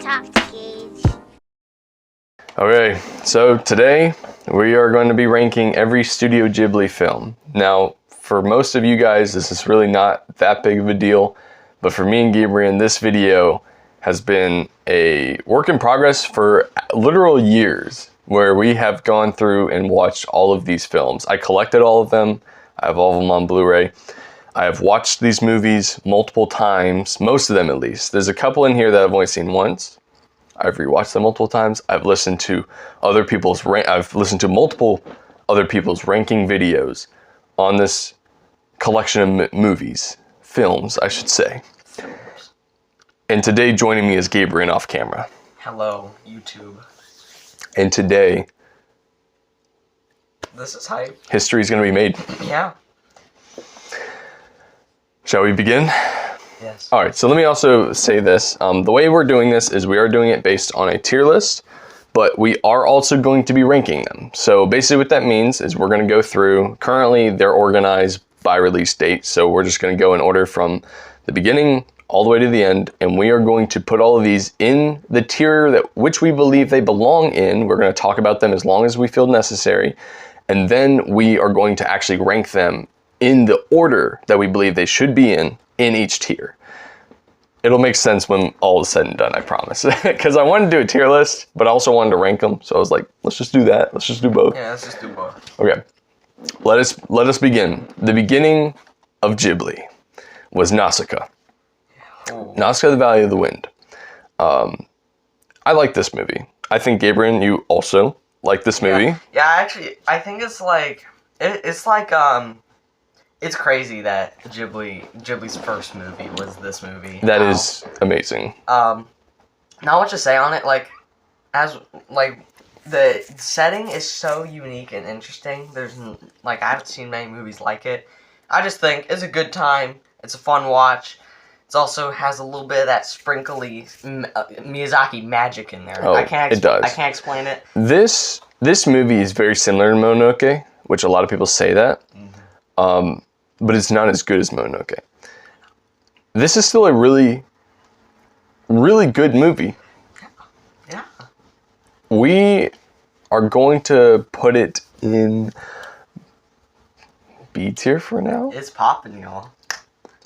talk to Gage. Okay, so today we are going to be ranking every Studio Ghibli film. Now, for most of you guys, this is really not that big of a deal, but for me and Gabriel, this video has been a work in progress for literal years, where we have gone through and watched all of these films. I collected all of them. I have all of them on Blu-ray. I have watched these movies multiple times, most of them at least. There's a couple in here that I've only seen once. I've rewatched them multiple times. I've listened to multiple other people's ranking videos on this collection of films, I should say. And today joining me is Gabriel off camera. Hello, YouTube. And today, this is hype. History is going to be made. Yeah. Shall we begin? Yes. All right, so let me also say this. The way we're doing this is we are doing it based on a tier list, but we are also going to be ranking them. So basically what that means is we're going to go through, currently they're organized by release date, so we're just going to go in order from the beginning all the way to the end, and we are going to put all of these in the tier which we believe they belong in. We're going to talk about them as long as we feel necessary, and then we are going to actually rank them in the order that we believe they should be in each tier. It'll make sense when all is said and done, I promise. Because I wanted to do a tier list, but I also wanted to rank them, so I was like, let's just do that. Let's just do both. Yeah, let's just do both. Okay, let us begin. The beginning of Ghibli was Nausica. Ooh. Nausica, the Valley of the Wind. I like this movie. I think, Gabriel, you also like this movie. Yeah, actually, I think it's like, it's crazy that Ghibli's first movie was this movie. That is amazing. Not what to say on it, the setting is so unique and interesting. I haven't seen many movies like it. I just think it's a good time. It's a fun watch. It also has a little bit of that sprinkly Miyazaki magic in there. Oh, it does. I can't explain it. This movie is very similar to Mononoke, which a lot of people say that. Mm-hmm. But it's not as good as Mononoke. This is still a really, really good movie. Yeah. We are going to put it in B tier for now. It's popping, y'all.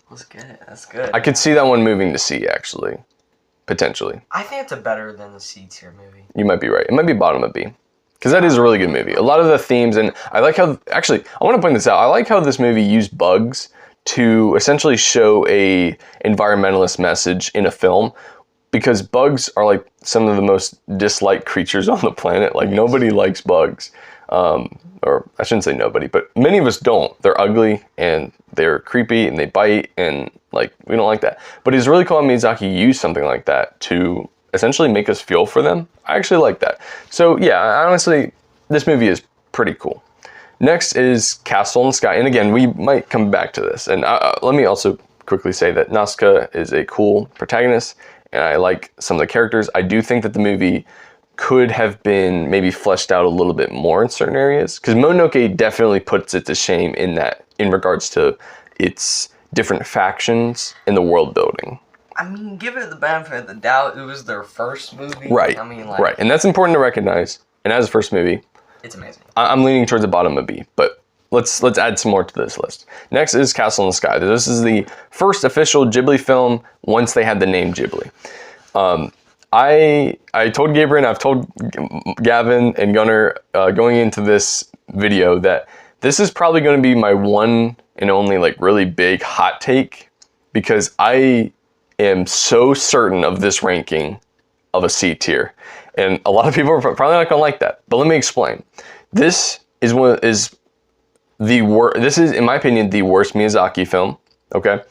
Let's get it. That's good. I could see that one moving to C, actually. Potentially. I think it's better than the C tier movie. You might be right. It might be bottom of B. Because that is a really good movie. A lot of the themes, and I like how, actually, I want to point this out. I like how this movie used bugs to essentially show a environmentalist message in a film, because bugs are like some of the most disliked creatures on the planet. Like, nobody likes bugs. Or I shouldn't say nobody, but many of us don't. They're ugly, and they're creepy, and they bite, and like, we don't like that. But it's really cool how Miyazaki used something like that to essentially make us feel for them. I actually like that. So yeah, honestly, this movie is pretty cool. Next is Castle in the Sky. And again, we might come back to this. And let me also quickly say that Nausica is a cool protagonist, and I like some of the characters. I do think that the movie could have been maybe fleshed out a little bit more in certain areas, because Mononoke definitely puts it to shame in regards to its different factions and the world building. I mean, give it the benefit of the doubt. It was their first movie. Right. I mean, right. And that's important to recognize. And as a first movie, it's amazing. I'm leaning towards the bottom of B, but let's add some more to this list. Next is Castle in the Sky. This is the first official Ghibli film once they had the name Ghibli. I told Gabriel, and I've told Gavin and Gunnar going into this video that this is probably going to be my one and only really big hot take, because I am so certain of this ranking of a C tier, and a lot of people are probably not gonna like that. But let me explain. This is This is, in my opinion, the worst Miyazaki film. Okay,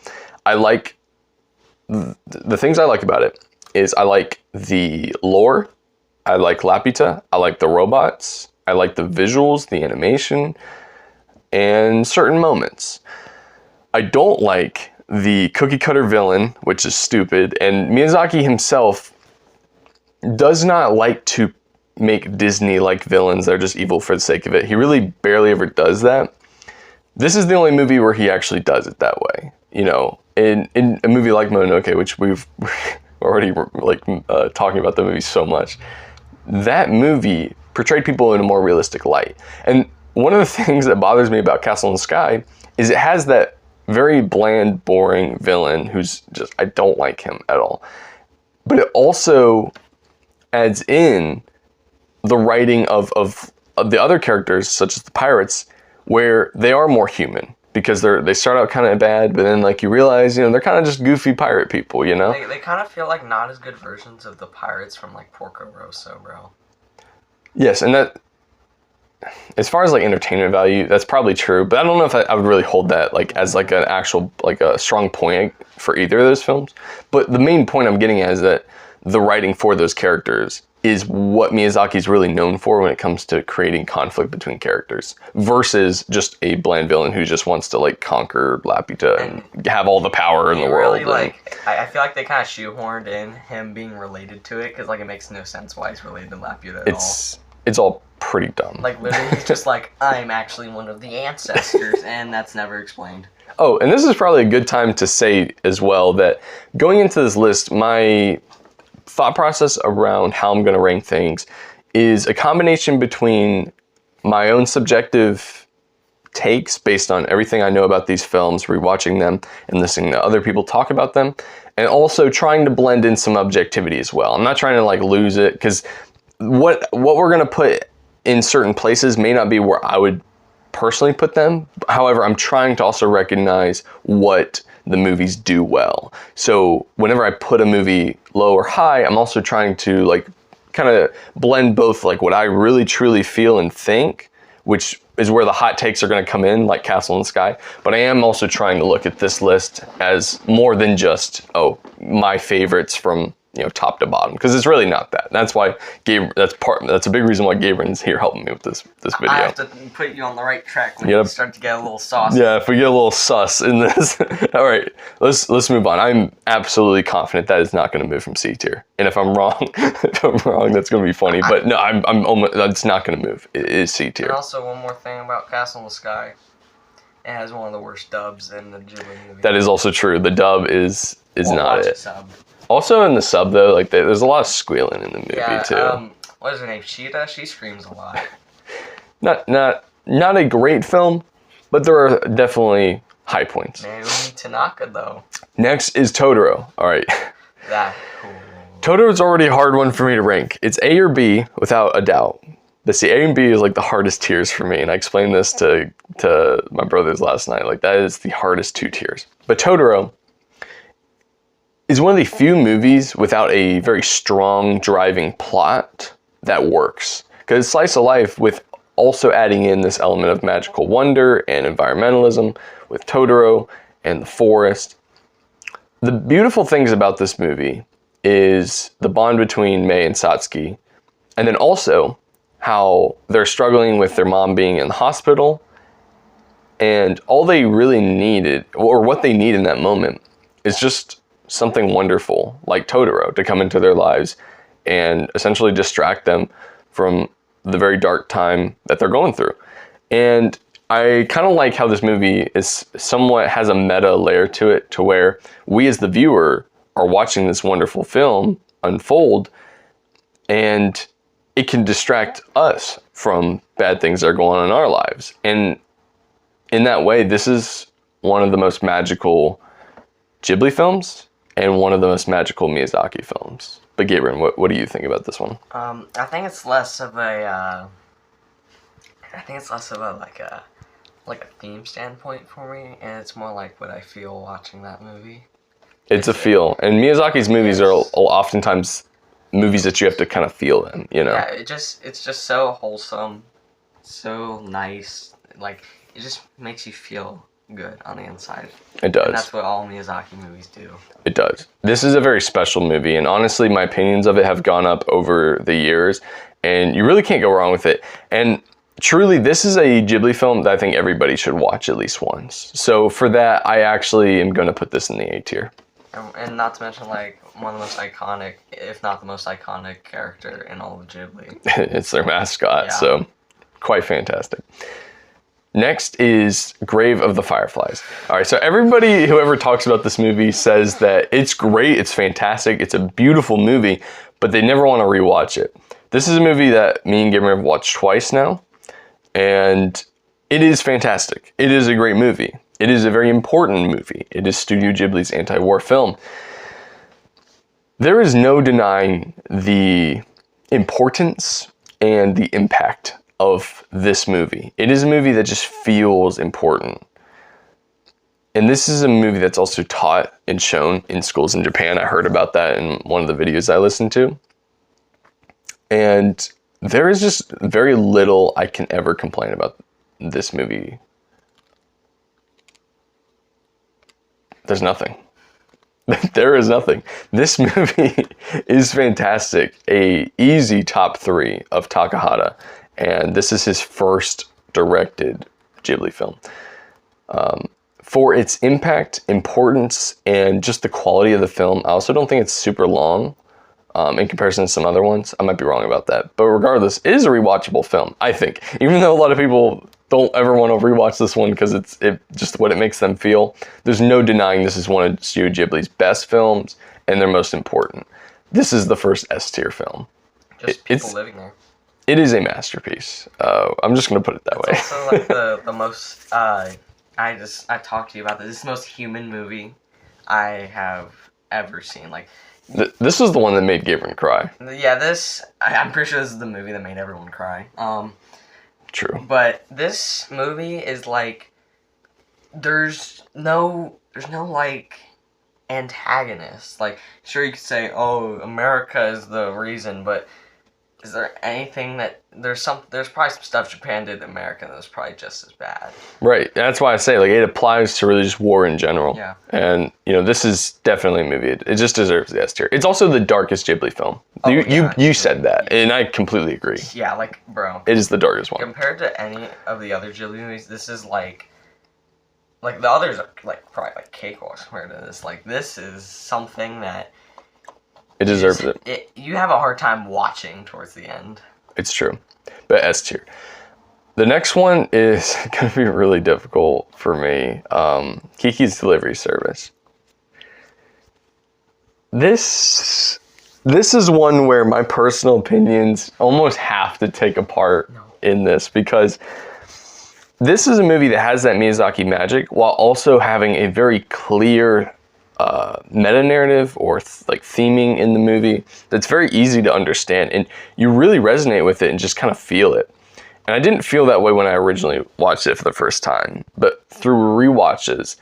I like the things I like about it is I like the lore, I like Laputa, I like the robots, I like the visuals, the animation, and certain moments. I don't like the cookie cutter villain, which is stupid, and Miyazaki himself does not like to make Disney-like villains that are just evil for the sake of it. He really barely ever does that. This is the only movie where he actually does it that way. You know, in a movie like Mononoke, which already like talking about the movie so much. That movie portrayed people in a more realistic light. And one of the things that bothers me about Castle in the Sky is it has that very bland, boring villain who's just, I don't like him at all. But it also adds in the writing of the other characters, such as the pirates, where they are more human. Because they start out kind of bad, but then like you realize, you know, they're kind of just goofy pirate people, you know? They kind of feel like not as good versions of the pirates from like Porco Rosso, bro. Yes, and that, as far as like entertainment value, that's probably true, but I don't know if I would really hold that like as like an actual, like a strong point for either of those films. But the main point I'm getting at is that the writing for those characters is what Miyazaki's really known for when it comes to creating conflict between characters versus just a bland villain who just wants to like conquer Laputa and have all the power in the world. Really, like, I feel like they kind of shoehorned in him being related to it because like it makes no sense why he's related to Laputa at all. It's all pretty dumb. Like literally he's just like, I'm actually one of the ancestors, and that's never explained. Oh, and this is probably a good time to say as well that going into this list, my thought process around how I'm going to rank things is a combination between my own subjective takes based on everything I know about these films, rewatching them and listening to other people talk about them, and also trying to blend in some objectivity as well. I'm not trying to like lose it, because what we're going to put in certain places may not be where I would personally put them. However, I'm trying to also recognize what the movies do well. So whenever I put a movie low or high, I'm also trying to like kind of blend both like what I really truly feel and think, which is where the hot takes are going to come in, like Castle in the Sky. But I am also trying to look at this list as more than just, oh, my favorites from, you know, top to bottom, because it's really not that. That's why that's a big reason why Gabriel's here helping me with this video. I have to put you on the right track when you start to get a little saucy. Yeah, if we get a little sus in this. All right, let's move on. I'm absolutely confident that is not going to move from C tier. And if I'm wrong, that's going to be funny. But no, I'm almost, it's not going to move. It is C tier. And also one more thing about Castle in the Sky. It has one of the worst dubs in the Ghibli movie. That is also true. The dub is not it. Sub. Also in the sub though, like there's a lot of squealing in the movie too. What is her name? Sheeta? She screams a lot. Not a great film, but there are definitely high points. Naomi Tanaka though. Next is Totoro. All right. That cool. Totoro's already a hard one for me to rank. It's A or B without a doubt. But see, A and B is like the hardest tiers for me, and I explained this to my brothers last night. Like that is the hardest two tiers. But Totoro is one of the few movies without a very strong driving plot that works. Because it's slice of life with also adding in this element of magical wonder and environmentalism with Totoro and the forest. The beautiful things about this movie is the bond between Mei and Satsuki, and then also how they're struggling with their mom being in the hospital, and all they really needed, or what they need in that moment, is just something wonderful like Totoro to come into their lives and essentially distract them from the very dark time that they're going through. And I kind of like how this movie is somewhat has a meta layer to it, to where we as the viewer are watching this wonderful film unfold, and it can distract us from bad things that are going on in our lives. And in that way, this is one of the most magical Ghibli films and one of the most magical Miyazaki films. But Gabriel, what do you think about this one? I think it's less of a like a theme standpoint for me, and it's more like what I feel watching that movie. It's a feel, and Miyazaki's movies are oftentimes movies that you have to kind of feel in, you know? Yeah, it's just so wholesome, so nice. Like it just makes you feel good on the inside. It does. And that's what all Miyazaki movies do. It does. This is a very special movie, and honestly, my opinions of it have gone up over the years, and you really can't go wrong with it. And truly, this is a Ghibli film that I think everybody should watch at least once. So for that, I actually am going to put this in the A tier. And not to mention, like, one of the most iconic, if not the most iconic character in all of Ghibli. It's their mascot, Yeah. so quite fantastic. Next is Grave of the Fireflies. All right, so everybody who ever talks about this movie says that it's great, it's fantastic, it's a beautiful movie, but they never want to rewatch it. This is a movie that me and Gabriel have watched twice now, and it is fantastic. It is a great movie. It is a very important movie. It is Studio Ghibli's anti-war film. There is no denying the importance and the impact of this movie. It is a movie that just feels important. And this is a movie that's also taught and shown in schools in Japan. I heard about that in one of the videos I listened to. And there is just very little I can ever complain about this movie. There's nothing. There is nothing. This movie is fantastic. A easy top 3 of Takahata. And this is his first directed Ghibli film. For its impact, importance, and just the quality of the film, I also don't think it's super long in comparison to some other ones. I might be wrong about that. But regardless, it is a rewatchable film, I think. Even though a lot of people don't ever want to rewatch this one because it's just what it makes them feel, there's no denying this is one of Studio Ghibli's best films and their most important. This is the first S-tier film. Just people living there. It is a masterpiece. I'm just going to put it that way. It's also like the most, I talked to you about this. This is the most human movie I have ever seen. Like, this was the one that made Gabriel cry. Yeah, I'm pretty sure this is the movie that made everyone cry. True. But this movie is like, there's no like antagonist. Like, sure, you could say, oh, America is the reason, but is there anything that there's probably some stuff Japan did to America that's probably just as bad. Right. That's why I say, like, it applies to really just war in general. Yeah. And, this is definitely a movie. It just deserves the S tier. It's also the darkest Ghibli film. Oh, you said that, and I completely agree. Yeah, like, bro. It is the darkest one. Compared to any of the other Ghibli movies, this is like the others are like probably like cakewalks compared to this. Like, this is something that it deserves it. You have a hard time watching towards the end. It's true. But S tier. The next one is going to be really difficult for me. Kiki's Delivery Service. This is one where my personal opinions almost have to take a part in this, because this is a movie that has that Miyazaki magic while also having a very clear meta-narrative or theming in the movie that's very easy to understand, and you really resonate with it and just kind of feel it. And I didn't feel that way when I originally watched it for the first time, but through rewatches,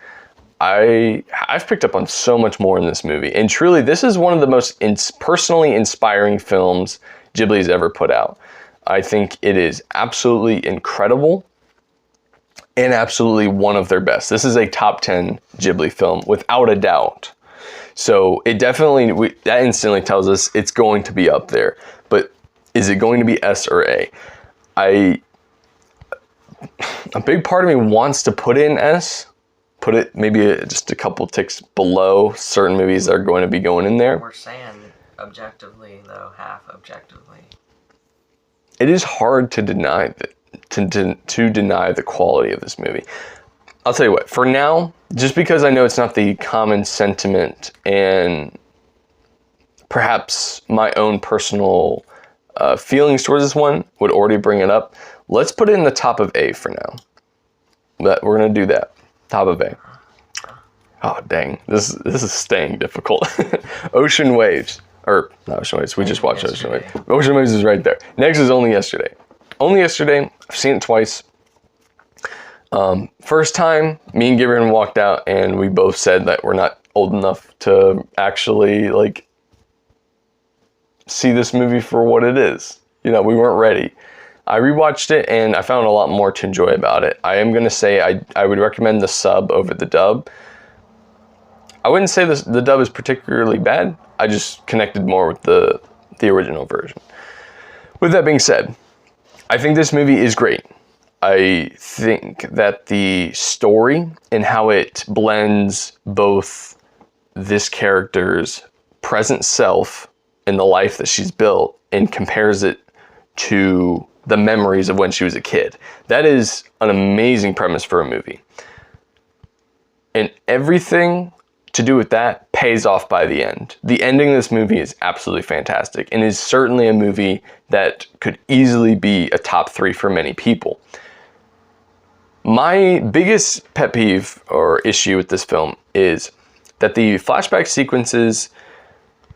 I've picked up on so much more in this movie. And truly, this is one of the most personally inspiring films Ghibli's ever put out. I think it is absolutely incredible and absolutely one of their best. This is a top 10 Ghibli film without a doubt. So it definitely, that instantly tells us it's going to be up there. But is it going to be S or A? A big part of me wants to put in S, put it maybe just a couple ticks below certain movies that are going to be going in there. We're saying objectively, though, half objectively. It is hard to deny that. To deny the quality of this movie. I'll tell you what, for now, just because I know it's not the common sentiment and perhaps my own personal feelings towards this one would already bring it up, let's put it in the top of A for now. But we're going to do that. Top of A. Oh, dang. This is staying difficult. Ocean Waves. Or, not Ocean Waves. We just watched Ocean Waves. Ocean Waves is right there. Next is Only Yesterday. Only Yesterday, I've seen it twice. First time, me and Gideon walked out and we both said that we're not old enough to actually, see this movie for what it is. We weren't ready. I rewatched it and I found a lot more to enjoy about it. I am going to say I would recommend the sub over the dub. I wouldn't say the dub is particularly bad. I just connected more with the original version. With that being said, I think this movie is great. I think that the story and how it blends both this character's present self and the life that she's built and compares it to the memories of when she was a kid. That is an amazing premise for a movie. And everything to do with that pays off by the end. The ending of this movie is absolutely fantastic and is certainly a movie that could easily be a top 3 for many people. My biggest pet peeve or issue with this film is that the flashback sequences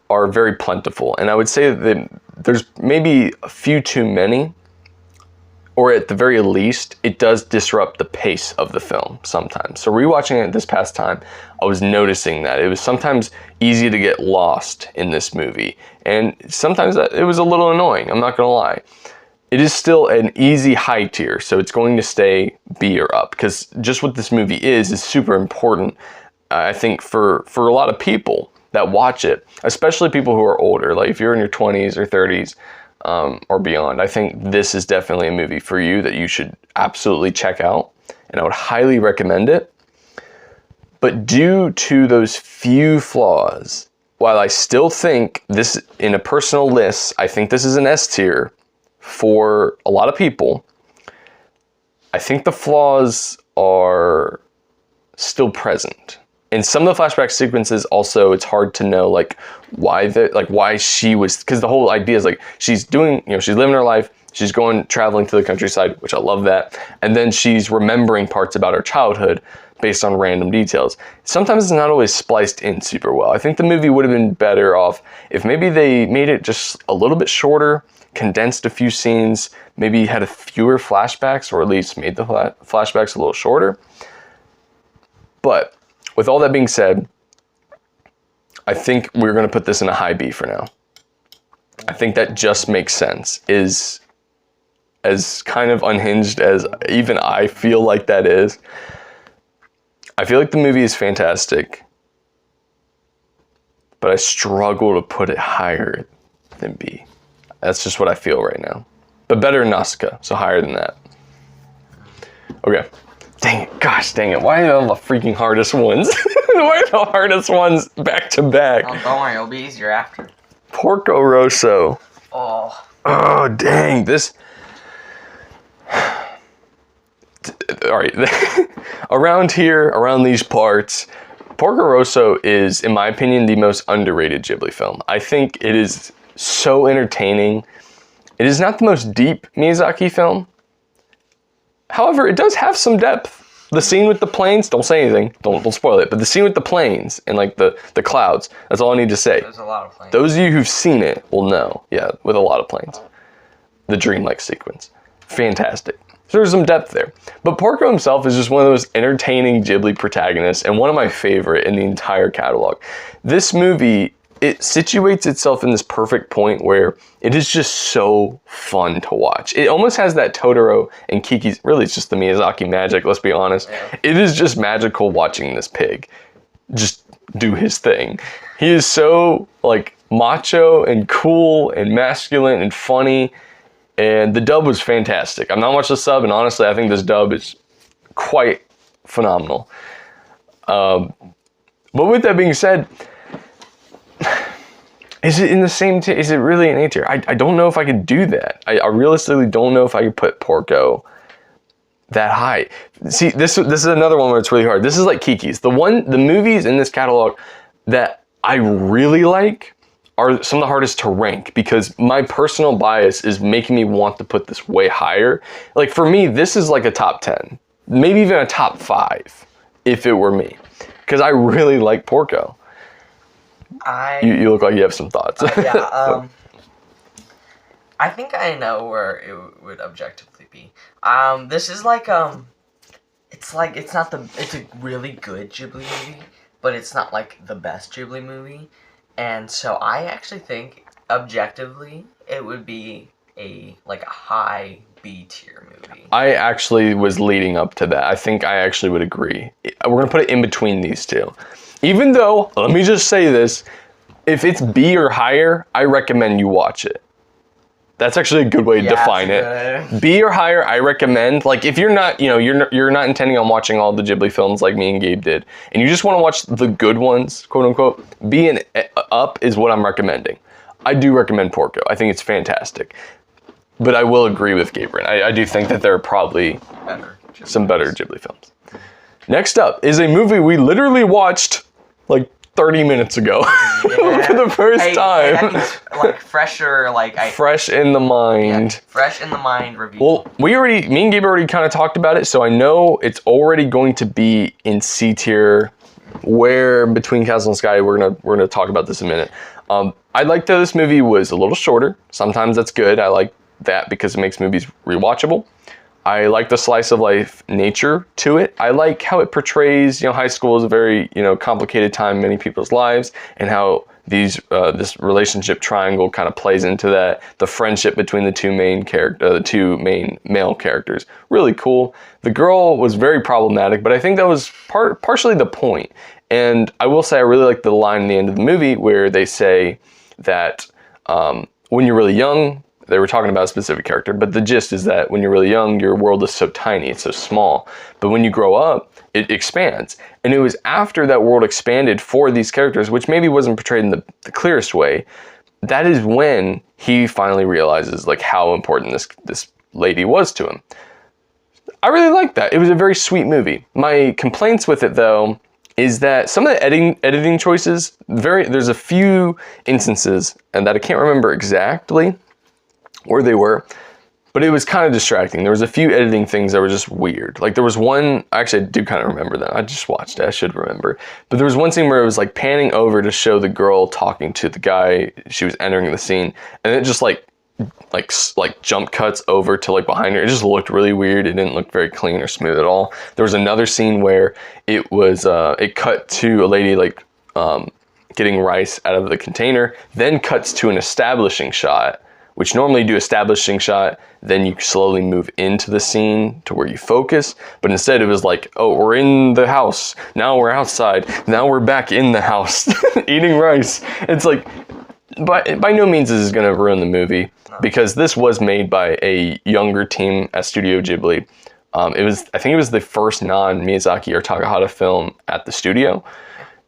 are very plentiful. And I would say that there's maybe a few too many, or at the very least, it does disrupt the pace of the film sometimes. So rewatching it this past time, I was noticing that. It was sometimes easy to get lost in this movie. And sometimes it was a little annoying, I'm not gonna lie. It is still an easy high tier, so it's going to stay B or up, because just what this movie is super important, I think, for a lot of people that watch it, especially people who are older. Like if you're in your 20s or 30s, or beyond, I think this is definitely a movie for you that you should absolutely check out, and I would highly recommend it. But due to those few flaws, while I still think this, in a personal list, I think this is an S tier for a lot of people, I think the flaws are still present. In some of the flashback sequences, also, it's hard to know why she was, because the whole idea is like she's doing, she's living her life, she's traveling to the countryside, which I love that, and then she's remembering parts about her childhood based on random details. Sometimes it's not always spliced in super well. I think the movie would have been better off if maybe they made it just a little bit shorter, condensed a few scenes, maybe had fewer flashbacks, or at least made the flashbacks a little shorter. But with all that being said, I think we're going to put this in a high B for now. I think that just makes sense. Is as kind of unhinged as even I feel like that is. I feel like the movie is fantastic, but I struggle to put it higher than B. That's just what I feel right now. But better than Nausica, so higher than that. Okay. Dang it, gosh dang it. Why are the freaking hardest ones? Why are the hardest ones back to back? Oh, don't worry, it'll be easier after. Porco Rosso. Oh. Oh, dang. This... Alright. Around here, around these parts, Porco Rosso is, in my opinion, the most underrated Ghibli film. I think it is so entertaining. It is not the most deep Miyazaki film. However, it does have some depth. The scene with the planes, don't say anything, don't spoil it, but the scene with the planes and like the clouds, that's all I need to say. There's a lot of planes. Those of you who've seen it will know, yeah, with a lot of planes. The dreamlike sequence. Fantastic. So there's some depth there. But Porco himself is just one of those entertaining Ghibli protagonists and one of my favorite in the entire catalog. This movie, it situates itself in this perfect point where it is just so fun to watch. It almost has that Totoro and Kiki's, really it's just the Miyazaki magic, let's be honest. Yeah. It is just magical watching this pig just do his thing. He is so like macho and cool and masculine and funny, and the dub was fantastic. I've not watched the sub, and honestly I think this dub is quite phenomenal. But with that being said, is it in the same tier? Is it really an A tier? I don't know if I could do that. I realistically don't know if I could put Porco that high. See, this is another one where it's really hard. This is like Kiki's. The movies in this catalog that I really like are some of the hardest to rank because my personal bias is making me want to put this way higher. Like for me, this is like a top 10, maybe even a top 5 if it were me, because I really like Porco. You look like you have some thoughts. Yeah, I think I know where it would objectively be. This is like, it's a really good Ghibli movie, but it's not like the best Ghibli movie. And so I actually think, objectively, it would be a high B tier movie. I actually was leading up to that. I think I actually would agree. We're going to put it in between these two. Even though, let me just say this, if it's B or higher, I recommend you watch it. That's actually a good way to define it. B or higher, I recommend. Like if you're not, you're not intending on watching all the Ghibli films like me and Gabe did, and you just want to watch the good ones, quote unquote, B and up is what I'm recommending. I do recommend Porco. I think it's fantastic. But I will agree with Gabriel. I do think that there are probably some better Ghibli films. Next up is a movie we literally watched like 30 minutes ago for the first time. That means, like fresher, fresh in the mind. Yeah, fresh in the mind review. Well, me and Gabe already kind of talked about it, so I know it's already going to be in C tier. Where Between Castle and Sky, we're gonna talk about this in a minute. I liked that this movie was a little shorter. Sometimes that's good. I like that because it makes movies rewatchable. I like the slice of life nature to it. I like how it portrays, high school is a very, complicated time in many people's lives, and how this relationship triangle kind of plays into that. The friendship between the two main male characters, really cool. The girl was very problematic, but I think that was partially the point. And I will say I really like the line in the end of the movie where they say that when you're really young, they were talking about a specific character, but the gist is that when you're really young, your world is so tiny, it's so small. But when you grow up, it expands. And it was after that world expanded for these characters, which maybe wasn't portrayed in the clearest way, that is when he finally realizes like how important this lady was to him. I really liked that. It was a very sweet movie. My complaints with it, though, is that some of the editing choices, there's a few instances, and that I can't remember exactly where they were, but it was kind of distracting. There was a few editing things that were just weird. Like there was one, actually I do kind of remember that. I just watched it, I should remember. But there was one scene where it was like panning over to show the girl talking to the guy she was entering the scene, and it just like jump cuts over to like behind her. It just looked really weird. It didn't look very clean or smooth at all. There was another scene where it was it cut to a lady like getting rice out of the container, then cuts to an establishing shot, which normally do establishing shot, then you slowly move into the scene to where you focus. But instead it was like, oh, we're in the house, now we're outside, now we're back in the house eating rice. It's like, by no means is this gonna ruin the movie, because this was made by a younger team at Studio Ghibli. I think it was the first non-Miyazaki or Takahata film at the studio.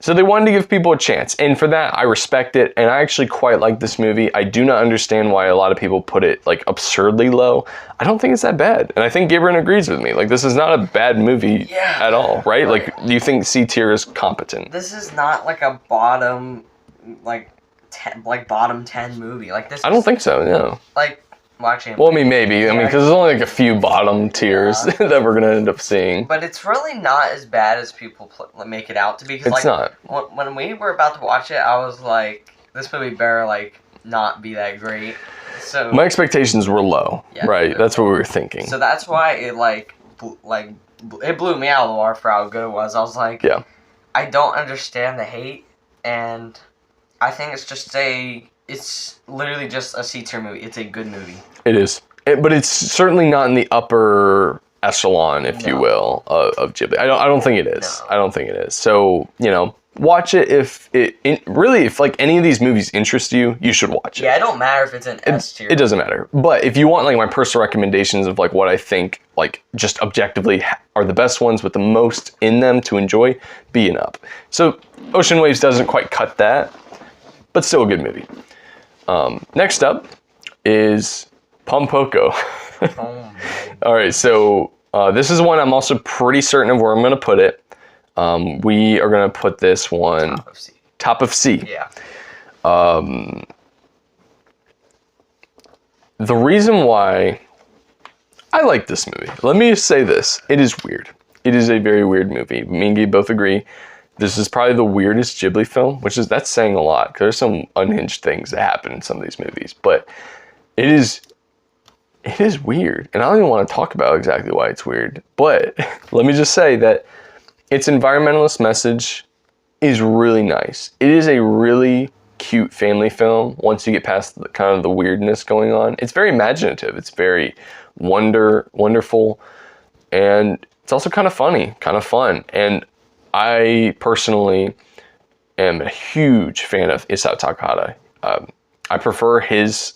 So they wanted to give people a chance, and for that, I respect it, and I actually quite like this movie. I do not understand why a lot of people put it, like, absurdly low. I don't think it's that bad, and I think Gabriel agrees with me. Like, this is not a bad movie at all, right? Like, do you think C tier is competent? This is not, like, a bottom, bottom 10 movie. Like, this I don't think so, no. Like, watching. Well, I mean, maybe. I mean, because there's only like a few bottom tiers that we're gonna end up seeing. But it's really not as bad as people make it out to be. It's not. When we were about to watch it, I was like, this movie better like not be that great. So my expectations were low, right? That's what we were thinking. So that's why it it blew me out of the water for how good it was. I was like, I don't understand the hate, and I think it's literally just a C tier movie. It's a good movie. It is. But it's certainly not in the upper echelon, if you will, of Ghibli. I don't think it is. No. I don't think it is. So, watch it if like any of these movies interest you, you should watch it. Yeah, it don't matter if it's an S tier. It doesn't matter. But if you want like my personal recommendations of like what I think like just objectively are the best ones with the most in them to enjoy, B and up. So Ocean Waves doesn't quite cut that, but still a good movie. Next up is Pom Poko. All right, so this is one I'm also pretty certain of where I'm going to put it. We are going to put this one top of C. Yeah. The reason why I like this movie, let me just say this: it is weird. It is a very weird movie. Me and Gabe both agree. This is probably the weirdest Ghibli film, that's saying a lot, because there's some unhinged things that happen in some of these movies. But it is weird, and I don't even want to talk about exactly why it's weird. But let me just say that its environmentalist message is really nice. It is a really cute family film once you get past the kind of the weirdness going on. It's very imaginative. It's very wonderful, and it's also kind of funny, kind of fun. And I personally am a huge fan of Isao Takahata. I prefer his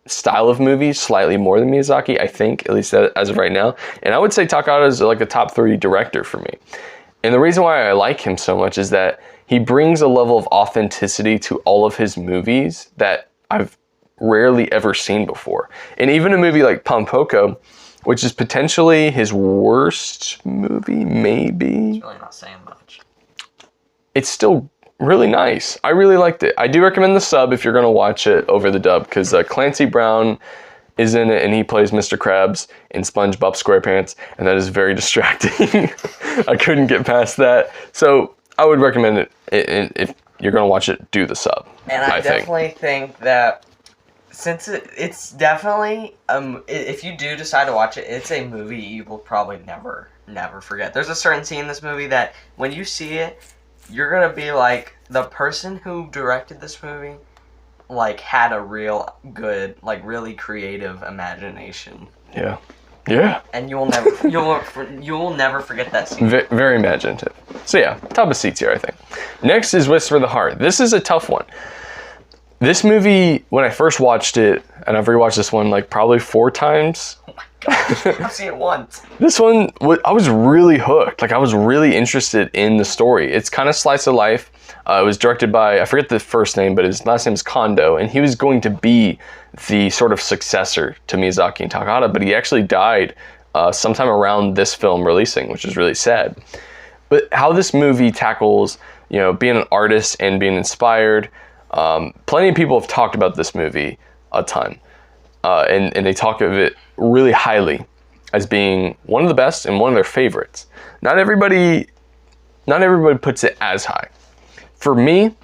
style of movies slightly more than Miyazaki, I think, at least as of right now. And I would say Takahata is like a top 3 director for me. And the reason why I like him so much is that he brings a level of authenticity to all of his movies that I've rarely ever seen before. And even a movie like Pom Poko, which is potentially his worst movie, maybe. It's really not saying much. It's still really nice. I really liked it. I do recommend the sub if you're going to watch it over the dub, because Clancy Brown is in it and he plays Mr. Krabs in SpongeBob SquarePants, and that is very distracting. I couldn't get past that. So I would recommend it if you're going to watch it, do the sub. And I definitely think that since it's definitely, if you do decide to watch it, it's a movie you will probably never forget. There's a certain scene in this movie that when you see it, you're going to be like, the person who directed this movie, like, had a real good, like, really creative imagination. Yeah. Yeah. And you will never forget that scene. Very imaginative. So yeah, top of seats here, I think. Next is Whisper of the Heart. This is a tough one. This movie, when I first watched it, and I've rewatched this one like probably 4 times. Oh my gosh, I've seen it once. This one, I was really hooked. Like, I was really interested in the story. It's kind of slice of life. It was directed by, I forget the first name, but his last name is Kondo, and he was going to be the sort of successor to Miyazaki and Takahata, but he actually died sometime around this film releasing, which is really sad. But how this movie tackles, being an artist and being inspired. Plenty of people have talked about this movie a ton, and they talk of it really highly as being one of the best and one of their favorites. Not everybody puts it as high. For me,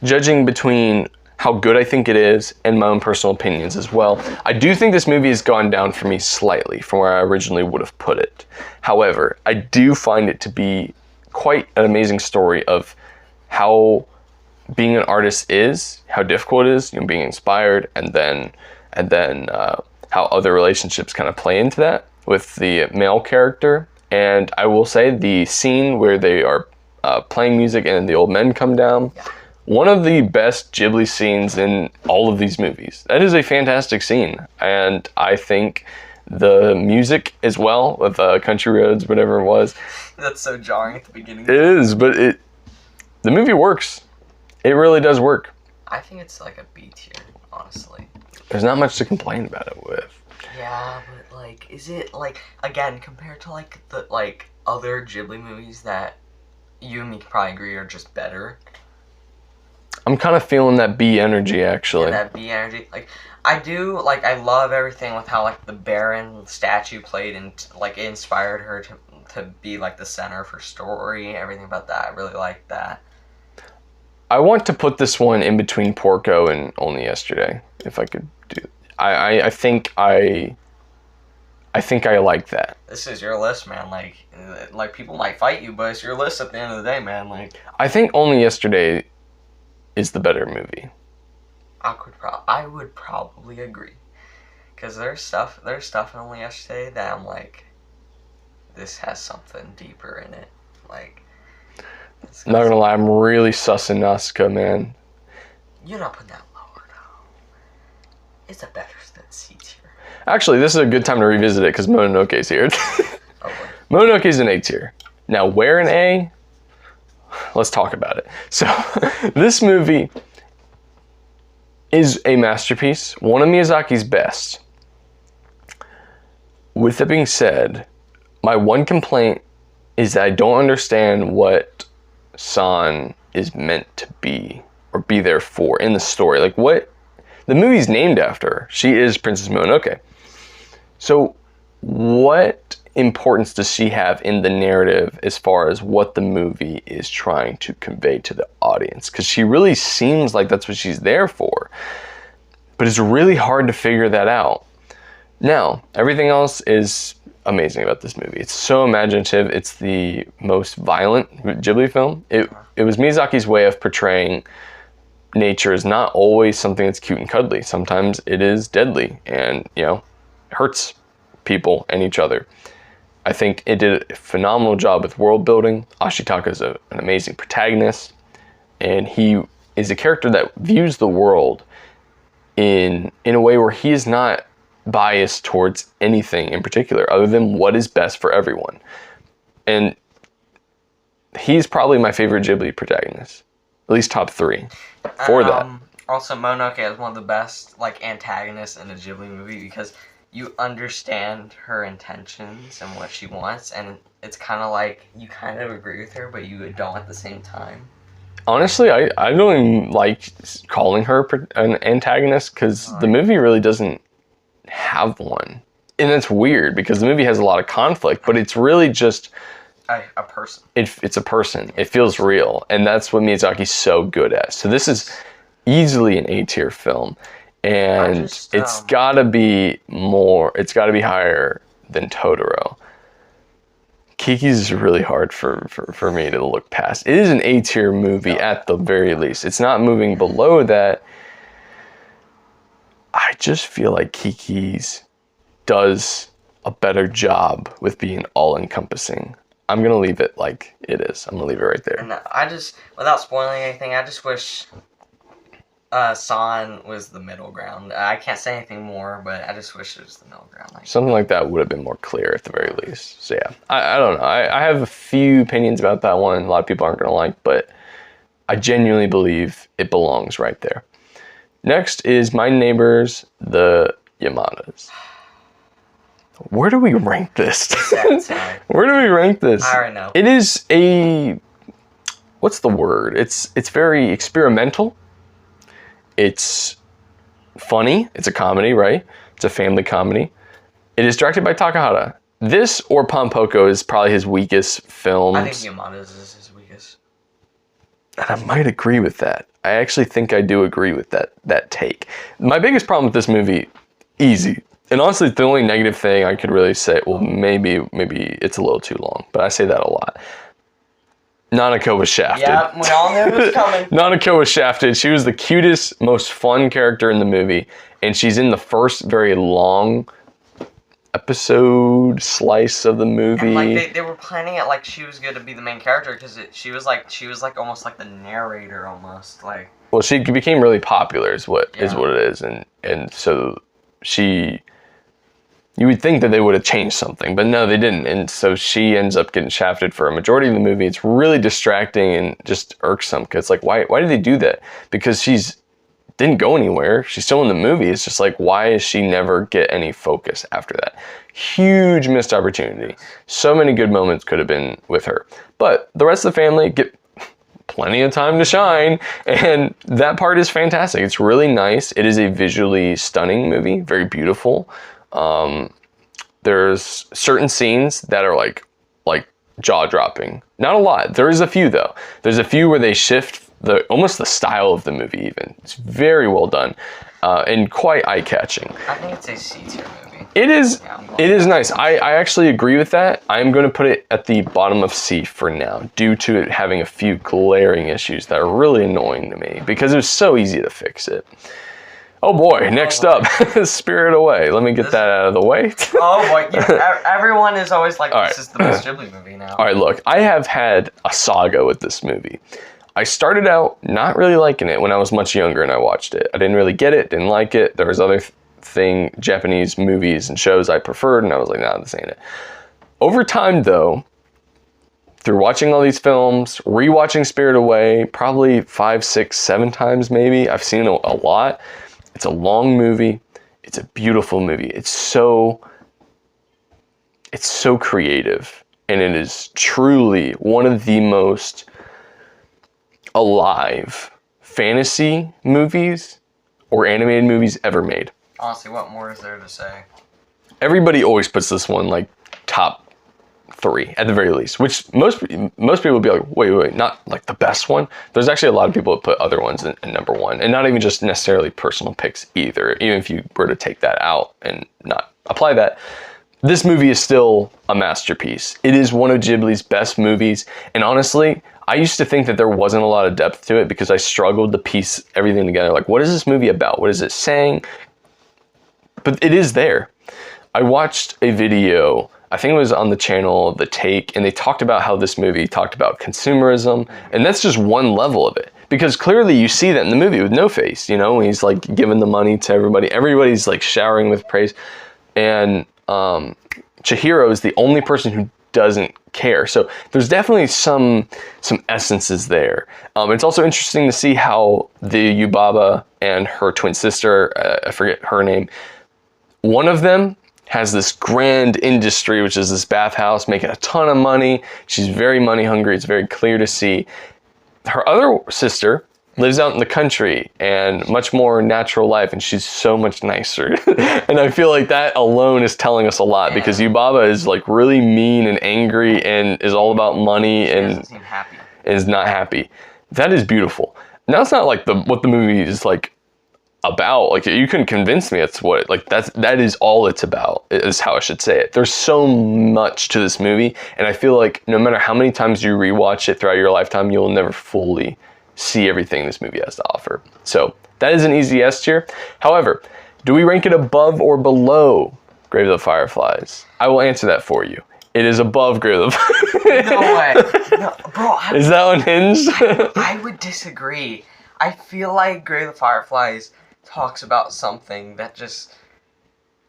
judging between how good I think it is and my own personal opinions as well, I do think this movie has gone down for me slightly from where I originally would have put it. However, I do find it to be quite an amazing story of how being an artist is, how difficult it is, being inspired, and then how other relationships kind of play into that with the male character. And I will say the scene where they are playing music and the old men come down, one of the best Ghibli scenes in all of these movies. That is a fantastic scene, and I think the music as well with Country Roads, whatever it was. That's so jarring at the beginning. It is, but the movie works. It really does work. I think it's like a B tier, honestly. There's not much to complain about it with. Yeah, but like, is it like, again, compared to like the other Ghibli movies that you and me can probably agree are just better? I'm kind of feeling that B energy, actually. Yeah, that B energy. Like, I do, like, I love everything with how, like, the Baron statue played and, like, it inspired her to be, like, the center of her story. Everything about that. I really like that. I want to put this one in between Porco and Only Yesterday, if I could do. I think I like that. This is your list, man. Like people might fight you, but it's your list at the end of the day, man. Like, I think Only Yesterday is the better movie. I would probably agree, because there's stuff in Only Yesterday that I'm like, this has something deeper in it. Like, I'm not gonna lie, I'm really sussing Nausica, man. You're not putting that lower, though. It's a better than C tier. Actually, this is a good time to revisit it because Mononoke's here. Oh, Mononoke's an A tier. Now, where an A? Let's talk about it. So, this movie is a masterpiece, one of Miyazaki's best. With that being said, my one complaint is that I don't understand what San is meant to be or be there for in the story. Like, what the movie's named after her. She is Princess Mononoke. So what importance does she have in the narrative as far as what the movie is trying to convey to the audience? Because she really seems like that's what she's there for. But it's really hard to figure that out. Now, everything else is amazing about this movie. It's so imaginative. It's the most violent Ghibli film. It was Miyazaki's way of portraying nature as not always something that's cute and cuddly. Sometimes it is deadly and, hurts people and each other. I think it did a phenomenal job with world building. Ashitaka is an amazing protagonist, and he is a character that views the world in a way where he is not biased towards anything in particular other than what is best for everyone. And he's probably my favorite Ghibli protagonist, at least top 3 for that. Also, Mononoke is one of the best like antagonists in a Ghibli movie because you understand her intentions and what she wants, and it's kind of like you kind of agree with her, but you don't at the same time. Honestly, I don't even like calling her an antagonist because the movie really doesn't have one. And that's weird because the movie has a lot of conflict, but it's really just a person. It's a person. It feels real, and that's what Miyazaki's so good at. So this is easily an A-tier film, and it's gotta be more. It's gotta be higher than Totoro. Kiki's is really hard for me to look past. It is an A-tier movie at the very least. It's not moving below that. I just feel like Kiki's does a better job with being all-encompassing. I'm going to leave it like it is. I'm going to leave it right there. And I just, without spoiling anything, I just wish San was the middle ground. I can't say anything more, but I just wish it was the middle ground. Something like that would have been more clear at the very least. So yeah, I don't know. I have a few opinions about that one. A lot of people aren't going to like, but I genuinely believe it belongs right there. Next is My Neighbors the Yamadas. Where do we rank this? Where do we rank this? I already know. It is a, what's the word? It's very experimental. It's funny. It's a comedy, right? It's a family comedy. It is directed by Takahata. This or Pom Poko is probably his weakest films. I think Yamada's is his weakest. And I might agree with that. I actually think I do agree with that take. My biggest problem with this movie, easy. And honestly, the only negative thing I could really say, well, maybe it's a little too long, but I say that a lot. Nanako was shafted. Yeah, we all knew it was coming. Nanako was shafted. She was the cutest, most fun character in the movie, and she's in the first very long episode slice of the movie. And like they were planning it like she was going to be the main character because she was like almost like the narrator almost like. Well, she became really popular is what it is, and so she. You would think that they would have changed something, but no, they didn't. And so she ends up getting shafted for a majority of the movie. It's really distracting and just irksome because it's like, why did they do that? Because she's didn't go anywhere. She's still in the movie. It's just like, why does she never get any focus after that? Huge missed opportunity. So many good moments could have been with her. But the rest of the family get plenty of time to shine, and that part is fantastic. It's really nice. It is a visually stunning movie, very beautiful. There's certain scenes that are like jaw-dropping. Not a lot. There is a few though. There's a few where they shift almost the style of the movie even. It's very well done and quite eye-catching. I think it's a C-tier movie. It is. It is nice. I actually agree with that. I'm going to put it at the bottom of C for now, due to it having a few glaring issues that are really annoying to me because it was so easy to fix it. Oh boy, next up, Spirit Away. Let me get that out of the way. Oh boy, everyone is always like, this is the best Ghibli movie now. All right, look, I have had a saga with this movie. I started out not really liking it when I was much younger and I watched it. I didn't really get it, didn't like it. There was other Japanese movies and shows I preferred, and I was like, nah, this ain't it. Over time, though, through watching all these films, rewatching Spirit Away, probably 5, 6, 7 times maybe, I've seen it a lot. It's a long movie. It's a beautiful movie. It's so creative, and it is truly one of the most alive fantasy movies or animated movies ever made. Honestly, what more is there to say? Everybody always puts this one like top 3 at the very least, which most people would be like, wait, not like the best one. There's actually a lot of people that put other ones in number 1, and not even just necessarily personal picks either. Even if you were to take that out and not apply that, this movie is still a masterpiece. It is one of Ghibli's best movies, and honestly, I used to think that there wasn't a lot of depth to it because I struggled to piece everything together. Like, what is this movie about? What is it saying? But it is there. I watched a video, I think it was on the channel The Take, and they talked about how this movie talked about consumerism, and that's just one level of it. Because clearly you see that in the movie with No Face, you know, when he's like giving the money to everybody. Everybody's like showering with praise. And Chihiro is the only person who doesn't care. So there's definitely some essences there. It's also interesting to see how the Yubaba and her twin sister, I forget her name, one of them has this grand industry, which is this bathhouse, making a ton of money. She's very money hungry. It's very clear to see. Her other sister lives out in the country and much more natural life, and she's so much nicer. And I feel like that alone is telling us a lot, because Yubaba is like really mean and angry and is all about money and doesn't seem happy. Is not happy. That is beautiful. Now it's not like what the movie is like about. Like, you couldn't convince me it's what, like, that is all it's about, is how I should say it. There's so much to this movie, and I feel like no matter how many times you rewatch it throughout your lifetime, you'll never fully see everything this movie has to offer. So that is an easy S tier. However, do we rank it above or below Grave of the Fireflies? I will answer that for you. It is above Grave of the Fireflies. No way. No, bro. Is that unhinged? I would disagree. I feel like Grave of the Fireflies talks about something that just...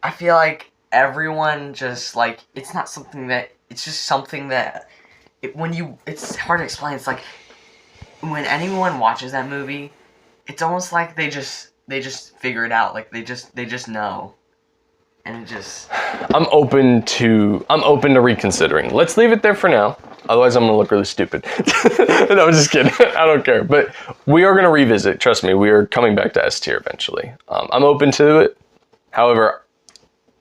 I feel like everyone just, like, it's not something that... It's just something that... It's hard to explain. It's like, when anyone watches that movie, it's almost like they just figure it out. Like, they just know. And it just... I'm open to reconsidering. Let's leave it there for now. Otherwise, I'm going to look really stupid. No, I'm just kidding. I don't care. But we are going to revisit. Trust me, we are coming back to S tier eventually. I'm open to it. However,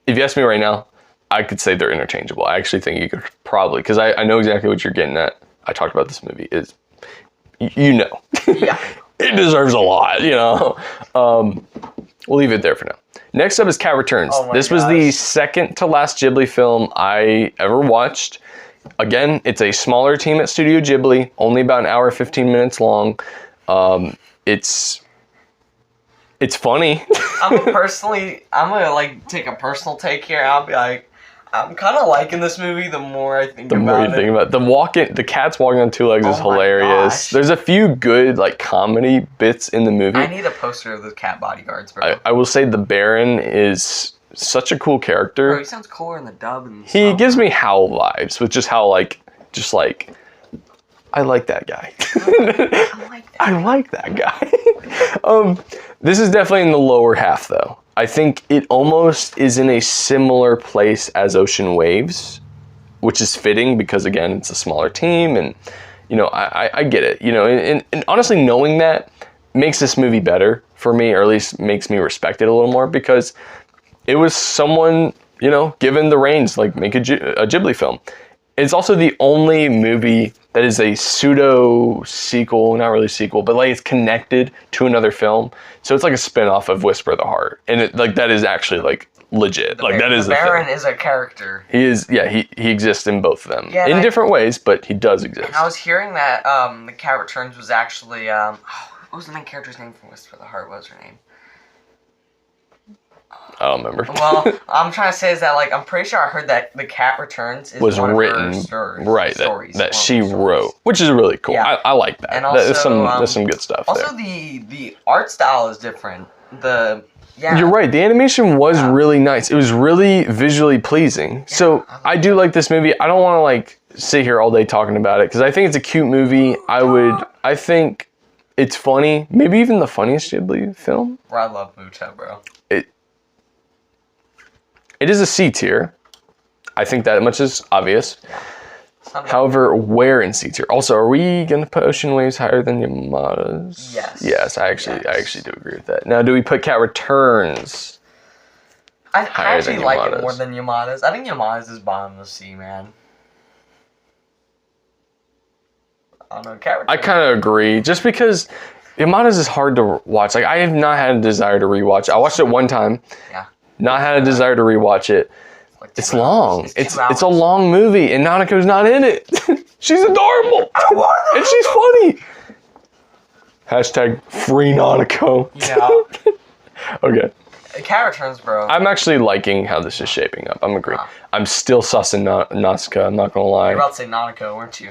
if you ask me right now, I could say they're interchangeable. I actually think you could probably, because I know exactly what you're getting at. I talked about this movie. Yeah. It deserves a lot, you know. We'll leave it there for now. Next up is Cat Returns. This was the second to last Ghibli film I ever watched. Again, it's a smaller team at Studio Ghibli, only about an hour, 15 minutes long. It's funny. I'm gonna like take a personal take here. I'll be like, I'm kind of liking this movie the more I think about it. The more you think about it. The cat's walking on two legs is hilarious. Gosh. There's a few good like comedy bits in the movie. I need a poster of the cat bodyguards, bro. I will say the Baron is such a cool character. Bro, he sounds cooler in the dub. And he gives me Howl vibes, with just how I like that guy. I like that guy. This is definitely in the lower half, though. I think it almost is in a similar place as Ocean Waves, which is fitting because, again, it's a smaller team, and, you know, I get it. You know, and honestly, knowing that makes this movie better for me, or at least makes me respect it a little more, because it was someone, you know, given the reins, like, make a Ghibli film. It's also the only movie that is a pseudo sequel, not really sequel, but like it's connected to another film. So it's like a spin-off of Whisper of the Heart. And it, like, that is actually like legit. Like, that is the Baron is a character. He is, yeah, he exists in both of them. Yeah, in different ways, but he does exist. And I was hearing that the Cat Returns was actually what was the main character's name from Whisper of the Heart? What was her name? I don't remember. Well, I'm trying to say is that, like, I'm pretty sure I heard that The Cat Returns is was one written, of her stories, that she wrote, which is really cool. Yeah. I like that. And also, there's some good stuff also there. the art style is different. You're right. The animation was really nice. It was really visually pleasing. Yeah, so I do like this movie. I don't want to like sit here all day talking about it because I think it's a cute movie. I think it's funny. Maybe even the funniest Ghibli film. Bro, I love Mucha, bro. It is a C tier. I think that much is obvious. However, where in C tier? Also, are we gonna put Ocean Waves higher than Yamadas? Yes. Yes, I actually do agree with that. Now, do we put Cat Returns? I actually like it more than Yamadas. I think Yamadas is bottom of the C, man. I don't know, Cat Returns. I kind of agree, just because Yamadas is hard to watch. Like, I have not had a desire to rewatch. I watched it one time. Yeah. Not had a desire to rewatch it. Like it's long. It's a long movie, and Nanako's not in it. She's adorable, and she's funny. Hashtag free Nanako. Yeah. Okay. Cat Returns, bro. I'm actually liking how this is shaping up. I'm agreeing. I'm still sussing Nausica. I'm not gonna lie. You're about to say Nanako, weren't you?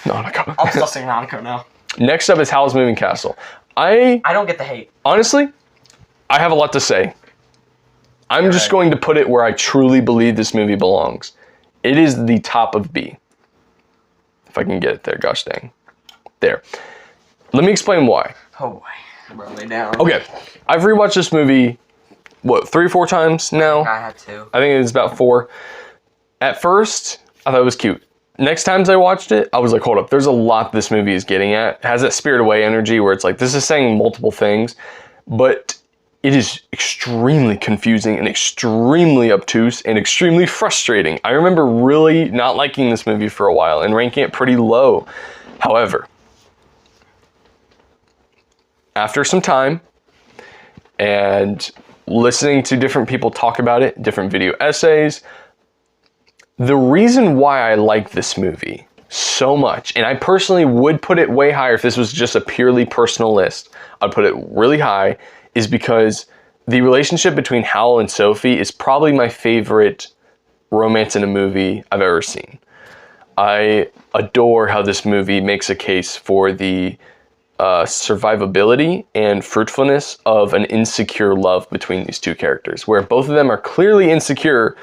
Nanako. I'm sussing Nanako now. Next up is Howl's Moving Castle. I don't get the hate. Honestly, I have a lot to say. I'm just going to put it where I truly believe this movie belongs. It is the top of B. If I can get it there, gosh dang. There. Let me explain why. Oh boy. Run me down. Okay. I've rewatched this movie, 3 or 4 times now? I had to. I think it was about 4. At first, I thought it was cute. Next times I watched it, I was like, hold up, there's a lot this movie is getting at. It has that Spirit Away energy where it's like, this is saying multiple things, but it is extremely confusing and extremely obtuse and extremely frustrating. I remember really not liking this movie for a while and ranking it pretty low. However, after some time and listening to different people talk about it, different video essays, the reason why I like this movie so much, and I personally would put it way higher if this was just a purely personal list, I'd put it really high, is because the relationship between Howl and Sophie is probably my favorite romance in a movie I've ever seen. I adore how this movie makes a case for the survivability and fruitfulness of an insecure love between these two characters, where both of them are clearly insecure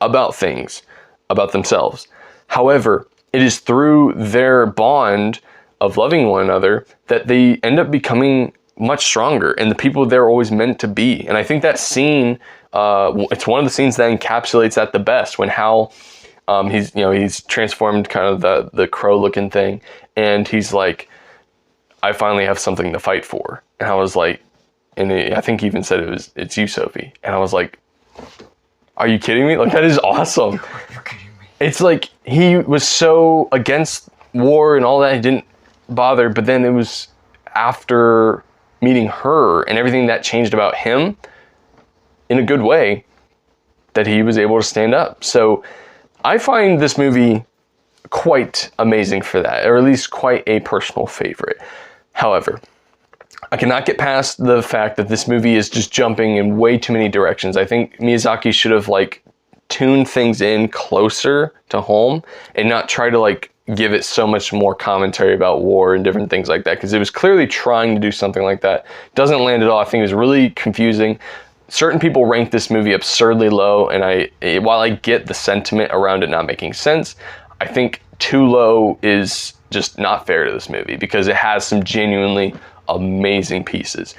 about things, about themselves. However, it is through their bond of loving one another that they end up becoming much stronger and the people they're always meant to be. And I think that scene, it's one of the scenes that encapsulates that the best, when Hal, he's transformed kind of the crow looking thing, and he's like, I finally have something to fight for. And I was like, I think he even said it's you, Sophie. And I was like, are you kidding me? Like, that is awesome. You're kidding me. It's like he was so against war and all that, he didn't bother, but then it was after meeting her and everything that changed about him in a good way that he was able to stand up. So I find this movie quite amazing for that, or at least quite a personal favorite. However, I cannot get past the fact that this movie is just jumping in way too many directions. I think Miyazaki should have tuned things in closer to home and not try to give it so much more commentary about war and different things like that, because it was clearly trying to do something like that. Doesn't land at all. I think it was really confusing. Certain people rank this movie absurdly low, and while I get the sentiment around it not making sense, I think too low is just not fair to this movie, because it has some genuinely amazing pieces.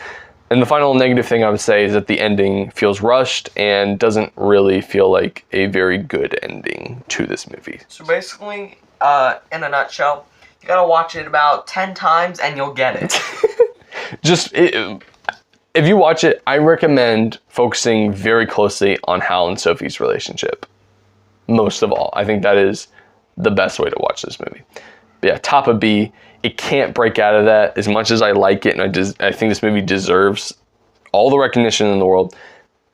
And the final negative thing I would say is that the ending feels rushed and doesn't really feel like a very good ending to this movie. So basically, in a nutshell, you gotta watch it about 10 times and you'll get it. If you watch it, I recommend focusing very closely on Hal and Sophie's relationship. Most of all, I think that is the best way to watch this movie. But yeah, top of B. It can't break out of that. As much as I like it, and I think this movie deserves all the recognition in the world,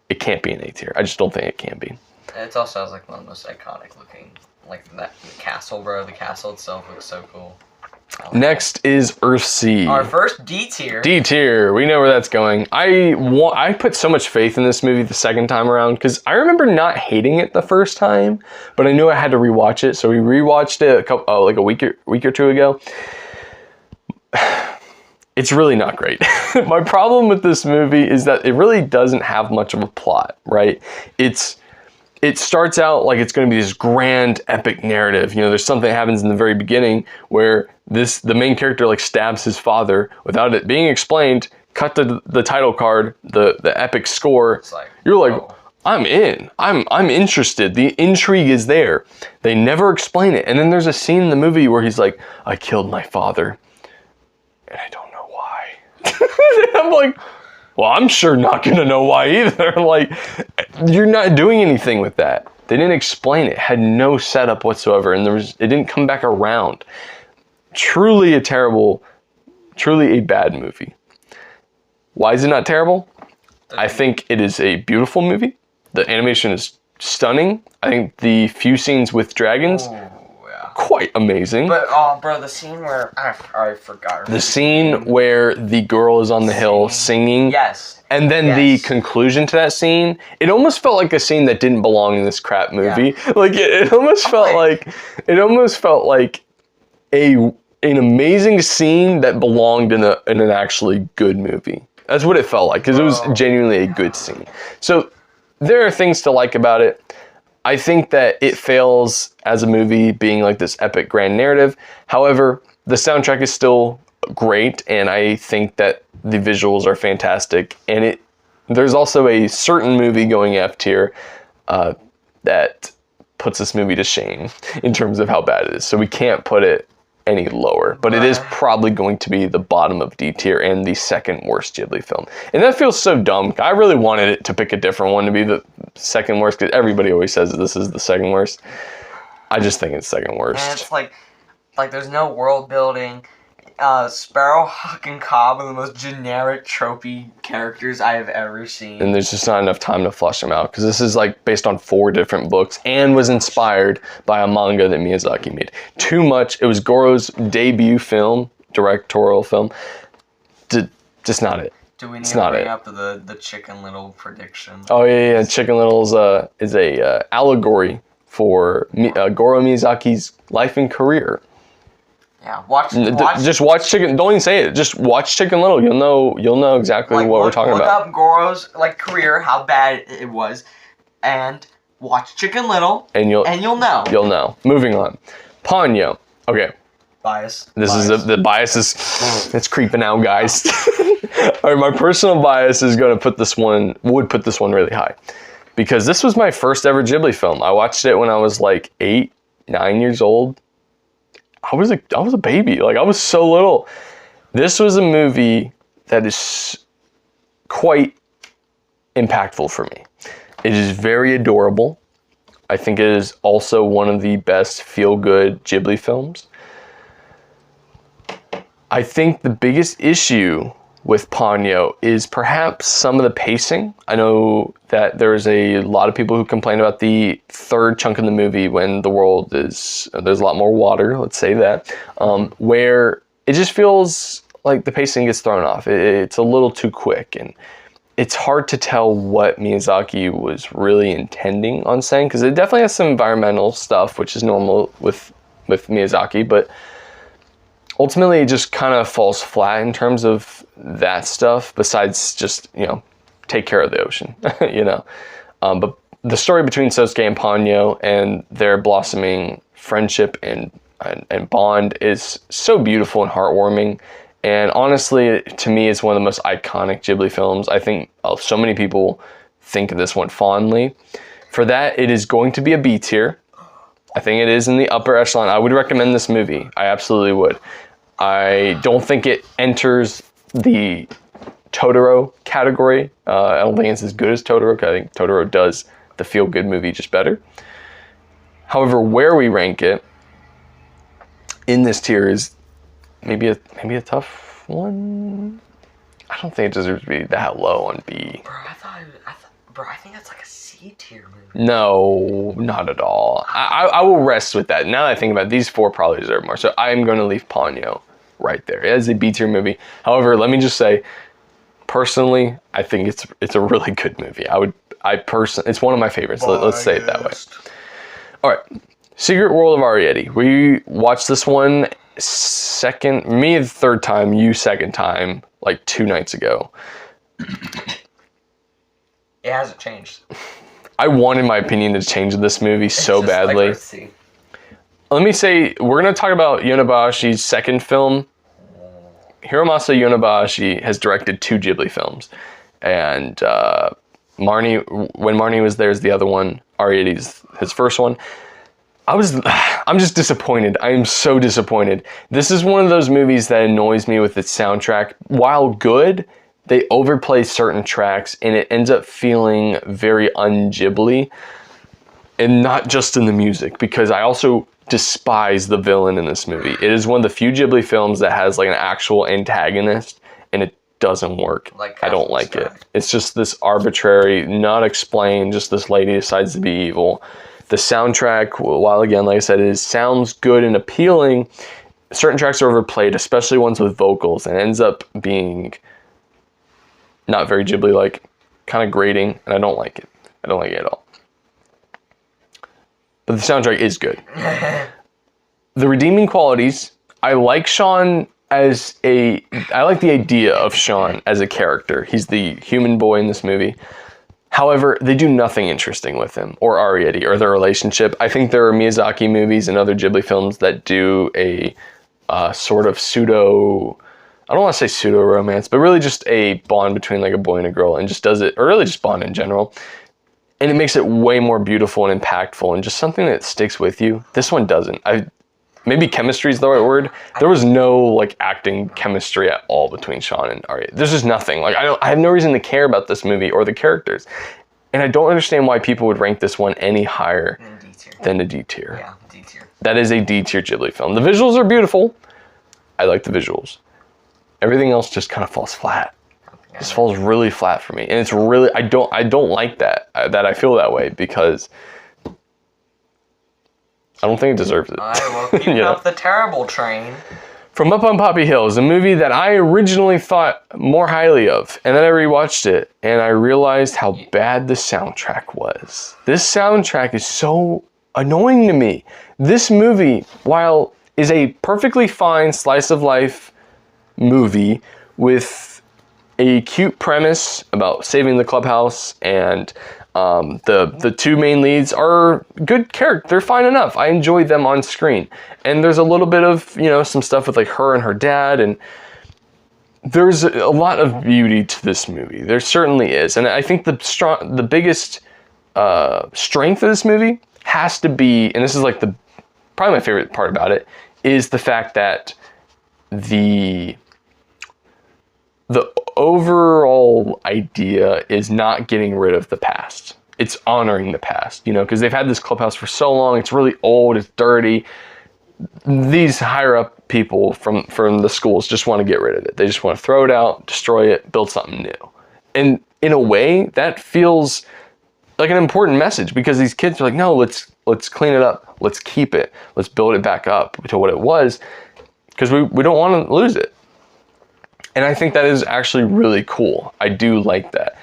it can't be an A tier. I just don't think it can be. It also has one of the most iconic looking, that castle, bro. The castle itself looks so cool. Next is Earthsea. Our first D tier. D tier. We know where that's going. I put so much faith in this movie the second time around, because I remember not hating it the first time, but I knew I had to rewatch it, so we rewatched it a week or two ago. It's really not great. My problem with this movie is that it really doesn't have much of a plot, right? It starts out like it's going to be this grand epic narrative. There's something that happens in the very beginning where the main character stabs his father without it being explained. Cut the title card, the epic score. You're like, oh. I'm in. I'm interested. The intrigue is there. They never explain it. And then there's a scene in the movie where he's like, I killed my father, and I don't know why. I'm like, well, I'm sure not gonna know why either. You're not doing anything with that. They didn't explain it. Had no setup whatsoever, and it didn't come back around. Truly a bad movie. Why is it not terrible? I think it is a beautiful movie. The animation is stunning. I think the few scenes with dragons, quite amazing. But, bro, the scene where, I forgot. The scene where the girl is on the hill singing. Yes. And then the conclusion to that scene, it almost felt like a scene that didn't belong in this crap movie. Yeah. It almost felt like an amazing scene that belonged in an actually good movie. That's what it felt like, because it was genuinely a good scene. So there are things to like about it. I think that it fails as a movie being like this epic grand narrative. However, the soundtrack is still great, and I think that the visuals are fantastic. And there's also a certain movie going F tier that puts this movie to shame in terms of how bad it is. So we can't put it any lower, but it is probably going to be the bottom of D tier and the second worst Ghibli film. And that feels so dumb. I really wanted it to pick a different one to be the second worst, because everybody always says that this is the second worst. I just think it's second worst. And it's like there's no world building. Sparrowhawk and Cobb are the most generic, tropey characters I have ever seen. And there's just not enough time to flesh them out, because this is like based on 4 different books and was inspired by a manga that Miyazaki made. Too much. It was Goro's debut film, directorial film. Just not it. Do we need to bring up the Chicken Little prediction? Oh yeah. Chicken Little is a allegory for Goro Miyazaki's life and career. Yeah, just watch Chicken. Don't even say it. Just watch Chicken Little. You'll know exactly what we're talking about. Look up Goro's career, how bad it was, and watch Chicken Little, and you'll know. You'll know. Moving on, Ponyo. Okay. Bias. The bias is it's creeping out, guys. All right, my personal bias is going to put this one really high, because this was my first ever Ghibli film. I watched it when I was like 8, 9 years old. I was a baby. Like, I was so little. This was a movie that is quite impactful for me. It is very adorable. I think it is also one of the best feel-good Ghibli films. I think the biggest issue with Ponyo is perhaps some of the pacing. I know that there's a lot of people who complain about the third chunk of the movie when the world there's a lot more water, let's say that, where it just feels like the pacing gets thrown off. It's a little too quick, and it's hard to tell what Miyazaki was really intending on saying, because it definitely has some environmental stuff, which is normal with Miyazaki, but ultimately it just kind of falls flat in terms of that stuff, besides just, take care of the ocean, But the story between Sosuke and Ponyo and their blossoming friendship and bond is so beautiful and heartwarming. And honestly, to me, it's one of the most iconic Ghibli films. I think so many people think of this one fondly. For that, it is going to be a B tier. I think it is in the upper echelon. I would recommend this movie. I absolutely would. I don't think it enters the Totoro category. I don't think it's as good as Totoro, because I think Totoro does the feel-good movie just better. However, where we rank it in this tier is maybe a tough one. I don't think it deserves to be that low on B. Bro, I think that's like a C tier movie. No, not at all. I will rest with that. Now that I think about it, these 4 probably deserve more. So I'm going to leave Ponyo right there. It is a B tier movie. However, let me just say, personally, I think it's a really good movie. It's one of my favorites. Let's say it that way. All right, Secret World of Arrietty. We watched this one me the third time, you second time, like 2 nights ago. It hasn't changed. I wanted my opinion to change in this movie so badly. Like Earthsea. Let me say, we're going to talk about Yonabashi's second film. Hiromasa Yonebashi has directed 2 Ghibli films. And Marnie, when Marnie was there, is the other one. Arrietty's his first one. I'm just disappointed. I am so disappointed. This is one of those movies that annoys me with its soundtrack. While good, they overplay certain tracks, and it ends up feeling very un-Ghibli. And not just in the music, because I also despise the villain in this movie. It is one of the few Ghibli films that has like an actual antagonist, and it doesn't work. I don't like it. It's just this arbitrary, not explained, just this lady decides to be evil. The soundtrack, while again, like I said, it sounds good and appealing, certain tracks are overplayed, especially ones with vocals, and it ends up being not very Ghibli-like, kind of grating, and I don't like it. I don't like it at all. But the soundtrack is good. The redeeming qualities, I like Sean I like the idea of Sean as a character. He's the human boy in this movie. However, they do nothing interesting with him or Arrietty or their relationship. I think there are Miyazaki movies and other Ghibli films that do a sort of pseudo, I don't want to say pseudo romance, but really just a bond between like a boy and a girl, and just does it, or really just bond in general. And it makes it way more beautiful and impactful and just something that sticks with you. This one doesn't. Maybe chemistry is the right word. There was no like acting chemistry at all between Sean and Arrietty. There's just nothing. Like I have no reason to care about this movie or the characters. And I don't understand why people would rank this one any higher than a D tier. Yeah, D tier. That is a D tier Ghibli film. The visuals are beautiful. I like the visuals. Everything else just kind of falls flat. This falls really flat for me. And it's really, I don't like that I feel that way, because I don't think it deserves it. All right, well, keeping up the terrible train. From Up on Poppy Hill is a movie that I originally thought more highly of, and then I rewatched it, and I realized how bad the soundtrack was. This soundtrack is so annoying to me. This movie, while is a perfectly fine slice of life movie with a cute premise about saving the clubhouse, and the two main leads are good characters. They're fine enough. I enjoy them on screen. And there's a little bit of, you know, some stuff with like her and her dad, and there's a lot of beauty to this movie. There certainly is. And I think the biggest strength of this movie has to be, and this is like probably my favorite part about it, is the fact that the overall idea is not getting rid of the past. It's honoring the past, you know, because they've had this clubhouse for so long. It's really old, it's dirty. These higher up people from the schools just want to get rid of it. They just want to throw it out, destroy it, build something new. And in a way, that feels like an important message, because these kids are like, no, let's clean it up. Let's keep it. Let's build it back up to what it was, because we don't want to lose it. And I think that is actually really cool. I do like that.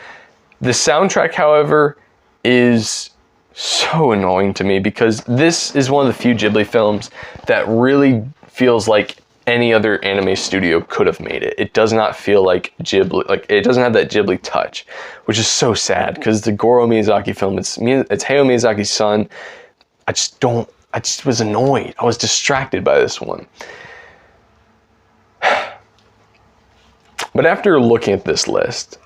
The soundtrack, however, is so annoying to me, because this is one of the few Ghibli films that really feels like any other anime studio could have made it. It does not feel like Ghibli, like it doesn't have that Ghibli touch, which is so sad, because the Goro Miyazaki film, it's Hayao Miyazaki's son. I just was annoyed. I was distracted by this one. But after looking at this list,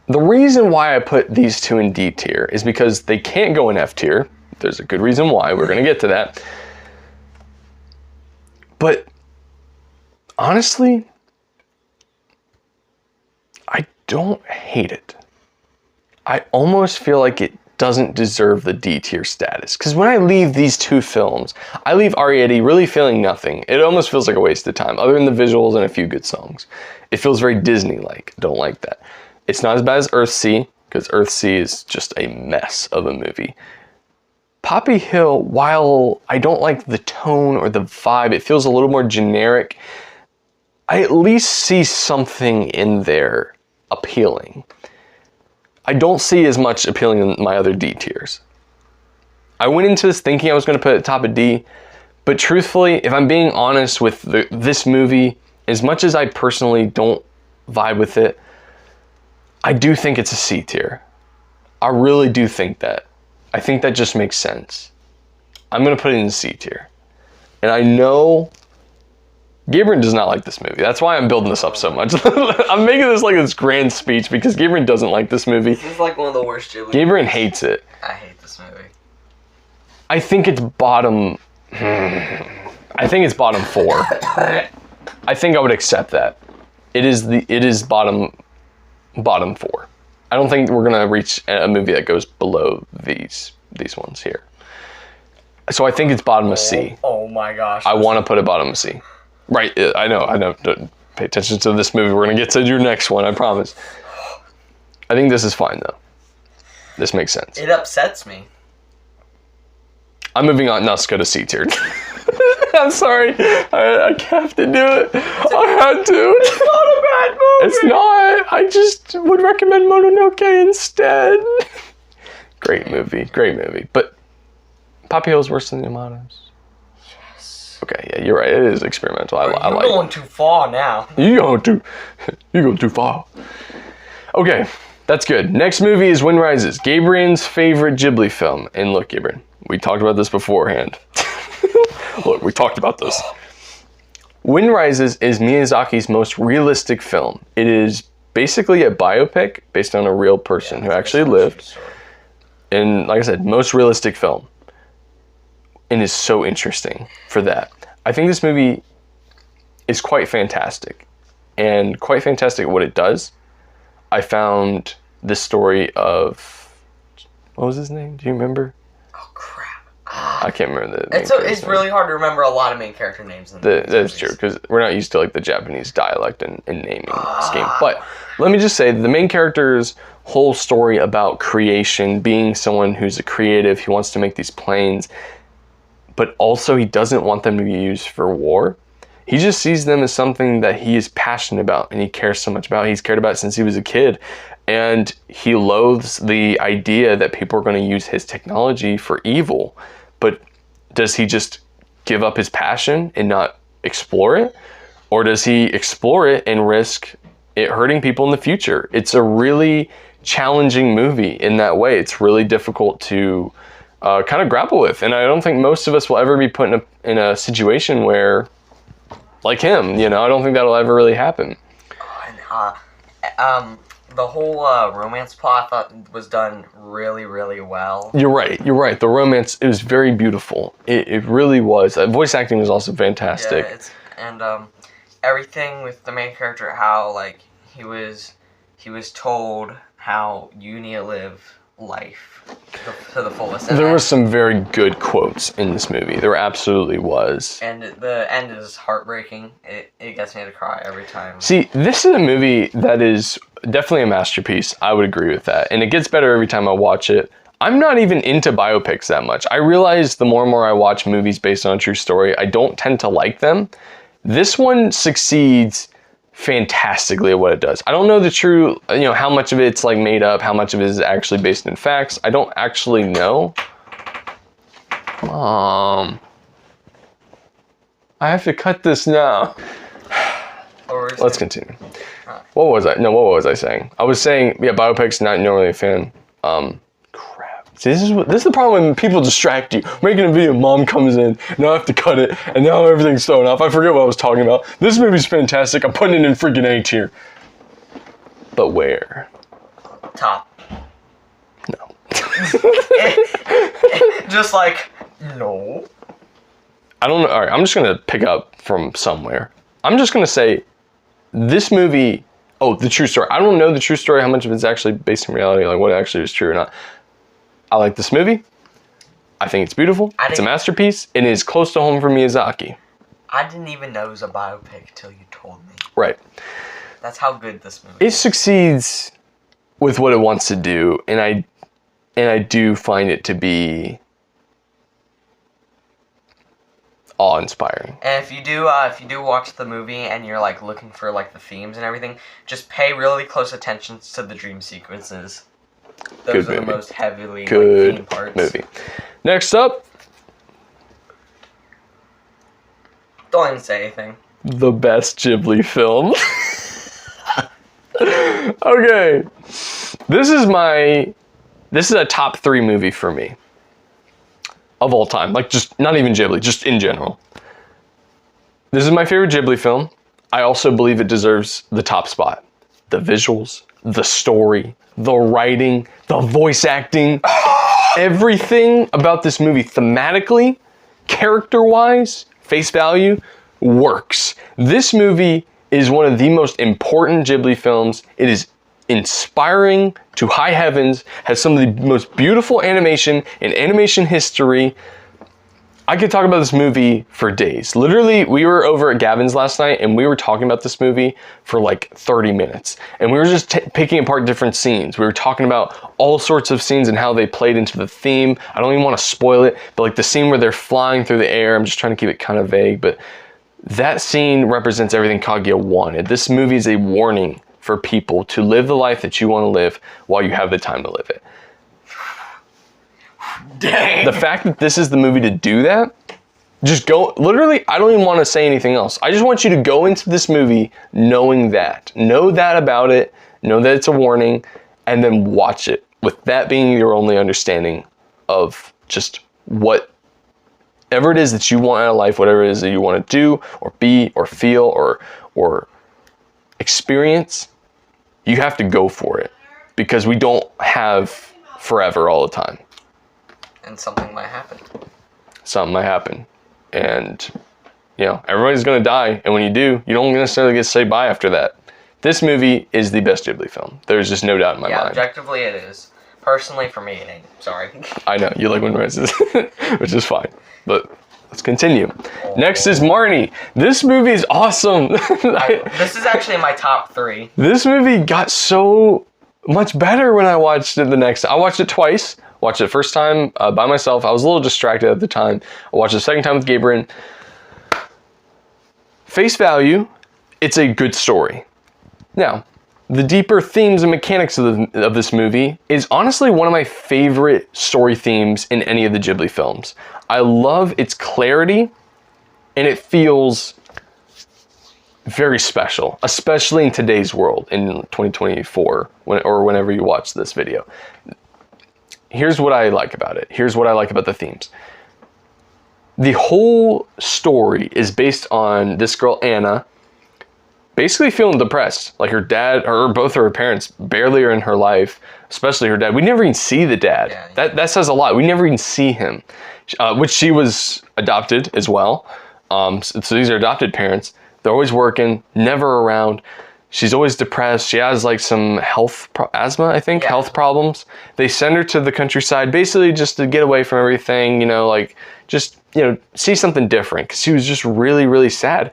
the reason why I put these two in D tier is because they can't go in F tier. There's a good reason why. We're going to get to that. But honestly, I don't hate it. I almost feel like it doesn't deserve the D tier status. Because when I leave these two films, I leave Arrietty really feeling nothing. It almost feels like a waste of time, other than the visuals and a few good songs. It feels very Disney-like. Don't like that. It's not as bad as Earthsea, because Earthsea is just a mess of a movie. Poppy Hill, while I don't like the tone or the vibe, it feels a little more generic. I at least see something in there appealing. I don't see as much appealing in my other D tiers. I went into this thinking I was going to put it top of D, but truthfully, if I'm being honest with this movie, as much as I personally don't vibe with it, I do think it's a C tier. I really do think that. I think that just makes sense. I'm going to put it in C tier. And I know Gabriel does not like this movie. That's why I'm building this up so much. I'm making this like this grand speech because Gabriel doesn't like this movie. This is like one of the worst Ghibli Gabriel movies. hates it. I hate this movie. I think it's bottom... I think it's bottom 4. I think I would accept that. It is bottom 4. I don't think we're gonna reach a movie that goes below these ones here. So I think it's bottom of C. Oh my gosh. I want to put it bottom of C. Right, I know. Don't pay attention to this movie. We're gonna get to your next one, I promise. I think this is fine though. This makes sense. It upsets me. I'm moving on Nausica to C tier. I'm sorry. I have to do it. I had to. It's not a bad movie. It's not. I just would recommend Mononoke instead. Great movie. But Poppy Hill's worse than the Yamadas. Yes. Okay, yeah, you're right. It is experimental. I like You're going too far now. You go too far. Okay, That's good. Next movie is Wind Rises, Gabriel's favorite Ghibli film. And look, Gabriel, we talked about this beforehand. Look, we talked about this. Wind Rises is Miyazaki's most realistic film. It is basically a biopic based on a real person who actually lived. And like I said, most realistic film. And is so interesting for that. I think this movie is quite fantastic. And quite fantastic at what it does. I found the story of... What was his name? Do you remember? Oh, crap. I can't remember the It's really hard to remember a lot of main character names. That's true, because we're not used to like the Japanese dialect and naming this game. But let me just say, the main character's whole story about creation, being someone who's a creative, he wants to make these planes, but also he doesn't want them to be used for war. He just sees them as something that he is passionate about and he cares so much about. He's cared about it since he was a kid. And he loathes the idea that people are going to use his technology for evil. But does he just give up his passion and not explore it? Or does he explore it and risk it hurting people in the future? It's a really challenging movie in that way. It's really difficult to kind of grapple with. And I don't think most of us will ever be put in a situation where, like him, I don't think that'll ever really happen. The whole romance plot I thought was done really, really well. You're right. The romance, it was very beautiful. It really was. Voice acting was also fantastic. Yeah, everything with the main character, how like he was told how you need to live life to the fullest. And there were some very good quotes in this movie. There absolutely was. And the end is heartbreaking. It gets me to cry every time. See, this is a movie that is definitely a masterpiece. I would agree with that. And it gets better every time I watch it. I'm not even into biopics that much. I realize the more and more I watch movies based on a true story, I don't tend to like them. This one succeeds fantastically at what it does. I don't know the true, how much of it's like made up, how much of it is actually based in facts. I don't actually know. Mom, I have to cut this now. Let's continue. What was I saying? I was saying, biopics, not normally a fan. Crap. See, this is the problem when people distract you. Making a video, mom comes in, now I have to cut it, and now everything's thrown off. I forget what I was talking about. This movie's fantastic. I'm putting it in freaking A tier. But where? Top. No. Just like, no. I don't know. All right, I'm just going to pick up from somewhere. I'm just going to say, this movie, the true story. I don't know the true story, how much of it's actually based in reality, like what actually is true or not. I like this movie. I think it's beautiful. It's a masterpiece. It is close to home for Miyazaki. I didn't even know it was a biopic until you told me. Right. That's how good this movie is. It succeeds with what it wants to do, and I do find it to be awe-inspiring. And if you do watch the movie and you're like looking for like the themes and everything, just pay really close attention to the dream sequences. Those are the most heavily themed parts. Movie. Next up, don't even say anything. The best Ghibli film. Okay, this is a top 3 movie for me of all time. Like, just not even Ghibli, just in general. This is my favorite Ghibli film. I also believe it deserves the top spot. The visuals, the story, the writing, the voice acting, everything about this movie thematically, character-wise, face value, works. This movie is one of the most important Ghibli films. It is inspiring to high heavens, has some of the most beautiful animation in animation history. I could talk about this movie for days. Literally, we were over at Gavin's last night and we were talking about this movie for like 30 minutes. And we were just picking apart different scenes. We were talking about all sorts of scenes and how they played into the theme. I don't even want to spoil it, but like the scene where they're flying through the air, I'm just trying to keep it kind of vague, but that scene represents everything Kaguya wanted. This movie is a warning for people to live the life that you want to live while you have the time to live it. Dang. The fact that this is the movie to do that, just go, literally, I don't even want to say anything else. I just want you to go into this movie knowing that. Know that about it, know that it's a warning, and then watch it with that being your only understanding of just whatever it is that you want out of life, whatever it is that you want to do or be or feel or experience, you have to go for it, because we don't have forever all the time. And something might happen. Something might happen. And, you know, everybody's going to die. And when you do, you don't necessarily get to say bye after that. This movie is the best Ghibli film. There's just no doubt in my mind. Yeah, objectively it is. Personally, for me, it ain't. Sorry. I know, you like Wind Rises, which is fine. But let's continue. Next is Marnie. This movie is awesome. This is actually my top 3. This movie got so much better when I watched it the next time. I watched it twice. Watched it first time by myself. I was a little distracted at the time. I watched it the second time with Gabriel. Face value, it's a good story. Now, the deeper themes and mechanics of this movie is honestly one of my favorite story themes in any of the Ghibli films. I love its clarity, and it feels very special, especially in today's world, in 2024, or whenever you watch this video. Here's what I like about it. Here's what I like about the themes. The whole story is based on this girl, Anna, basically feeling depressed. Like her dad, or both of her parents, barely are in her life, especially her dad. We never even see the dad. Yeah. That says a lot. We never even see him, which she was adopted as well. So these are adopted parents. They're always working, never around. She's always depressed. She has like some asthma, I think, health problems. They send her to the countryside basically just to get away from everything, you know, like just, you know, see something different, because she was just really, really sad.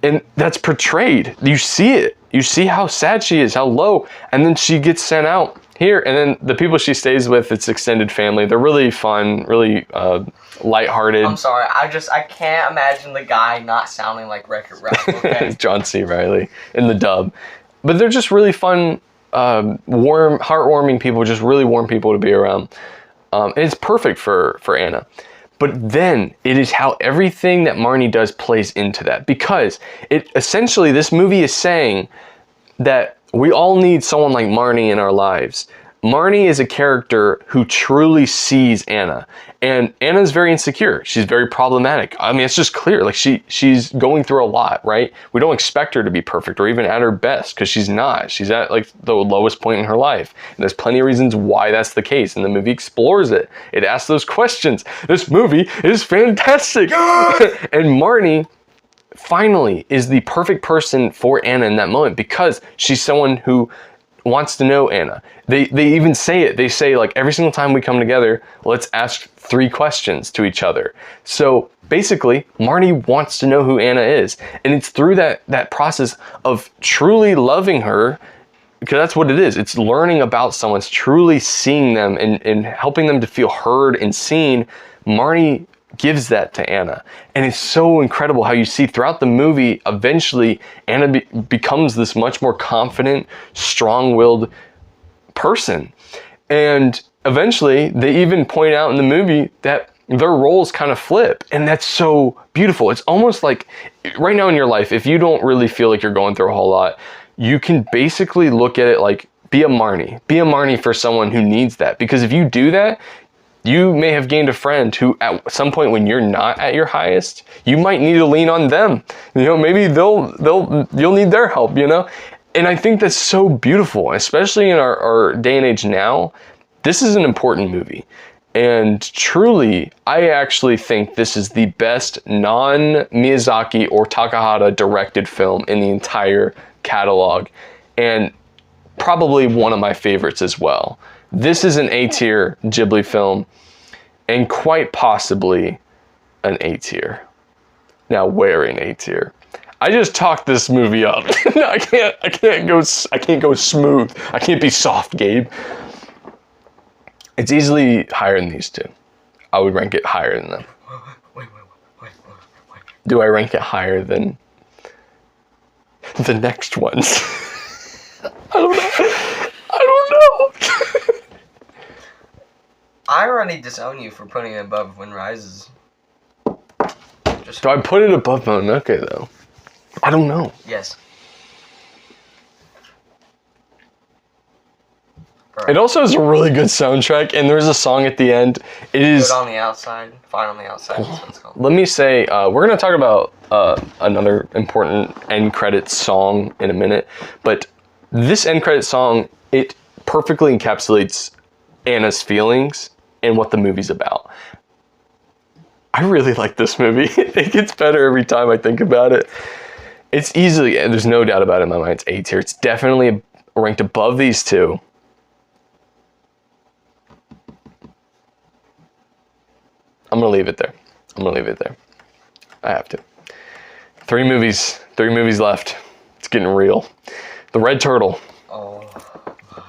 And that's portrayed. You see it. You see how sad she is, how low. And then she gets sent out here. And then the people she stays with, it's extended family. They're really fun, really lighthearted. I'm sorry. I can't imagine the guy not sounding like Wreck-It Ralph. Okay? John C. Reilly in the dub. But they're just really fun, warm, heartwarming people, just really warm people to be around. And it's perfect for Anna. But then it is how everything that Marnie does plays into that, because it essentially, this movie is saying that we all need someone like Marnie in our lives. Marnie is a character who truly sees Anna, and Anna's very insecure. She's very problematic. I mean, it's just clear, like she's going through a lot, right? We don't expect her to be perfect or even at her best, because she's not. She's at like the lowest point in her life. And there's plenty of reasons why that's the case, and the movie explores it. It asks those questions. This movie is fantastic. And Marnie finally is the perfect person for Anna in that moment, because she's someone who wants to know Anna. They even say it. They say, like, every single time we come together, let's ask 3 questions to each other. So basically, Marnie wants to know who Anna is. And it's through that process of truly loving her, because that's what it is. It's learning about someone, it's truly seeing them and helping them to feel heard and seen. Marnie gives that to Anna. And it's so incredible how you see throughout the movie, eventually Anna becomes this much more confident, strong-willed person. And eventually they even point out in the movie that their roles kind of flip. And that's so beautiful. It's almost like right now in your life, if you don't really feel like you're going through a whole lot, you can basically look at it like, be a Marnie. Be a Marnie for someone who needs that. Because if you do that, you may have gained a friend who at some point when you're not at your highest, you might need to lean on them. You know, maybe you'll need their help, you know? And I think that's so beautiful, especially in our day and age now. This is an important movie. And truly, I actually think this is the best non-Miyazaki or Takahata directed film in the entire catalog. And probably one of my favorites as well. This is an A-tier Ghibli film, and quite possibly an A-tier. Now, where in A-tier? I just talked this movie up. I can't go smooth. I can't be soft, Gabe. It's easily higher than these two. I would rank it higher than them. Wait. Do I rank it higher than the next ones? I don't know. I already disown you for putting it above Wind Rises. Do I put it above Mononoke, though? I don't know. Yes. Alright. It also has a really good soundtrack, and there's a song at the end. It is... Good on the outside. Fine on the outside. That's what it's called. Let me say, we're going to talk about another important end credits song in a minute, but this end credits song, it perfectly encapsulates Anna's feelings and what the movie's about. I really like this movie. It gets better every time I think about it. It's easily, there's no doubt about it in my mind, it's A tier. It's definitely ranked above these two. I'm gonna leave it there. I have to. Three movies left. It's getting real. The Red Turtle. Oh my.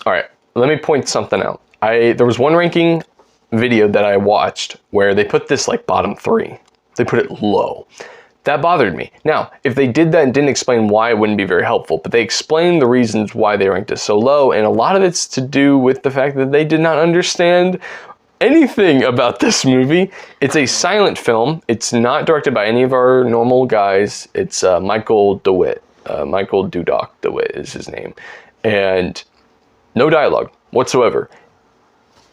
All right, let me point something out. There was one ranking video that I watched where they put this like bottom 3. They put it low. That bothered me. Now, if they did that and didn't explain why, it wouldn't be very helpful, but they explained the reasons why they ranked it so low, and a lot of it's to do with the fact that they did not understand anything about this movie. It's a silent film. It's not directed by any of our normal guys. It's Michael DeWitt. Michael Dudok DeWitt is his name. And no dialogue whatsoever.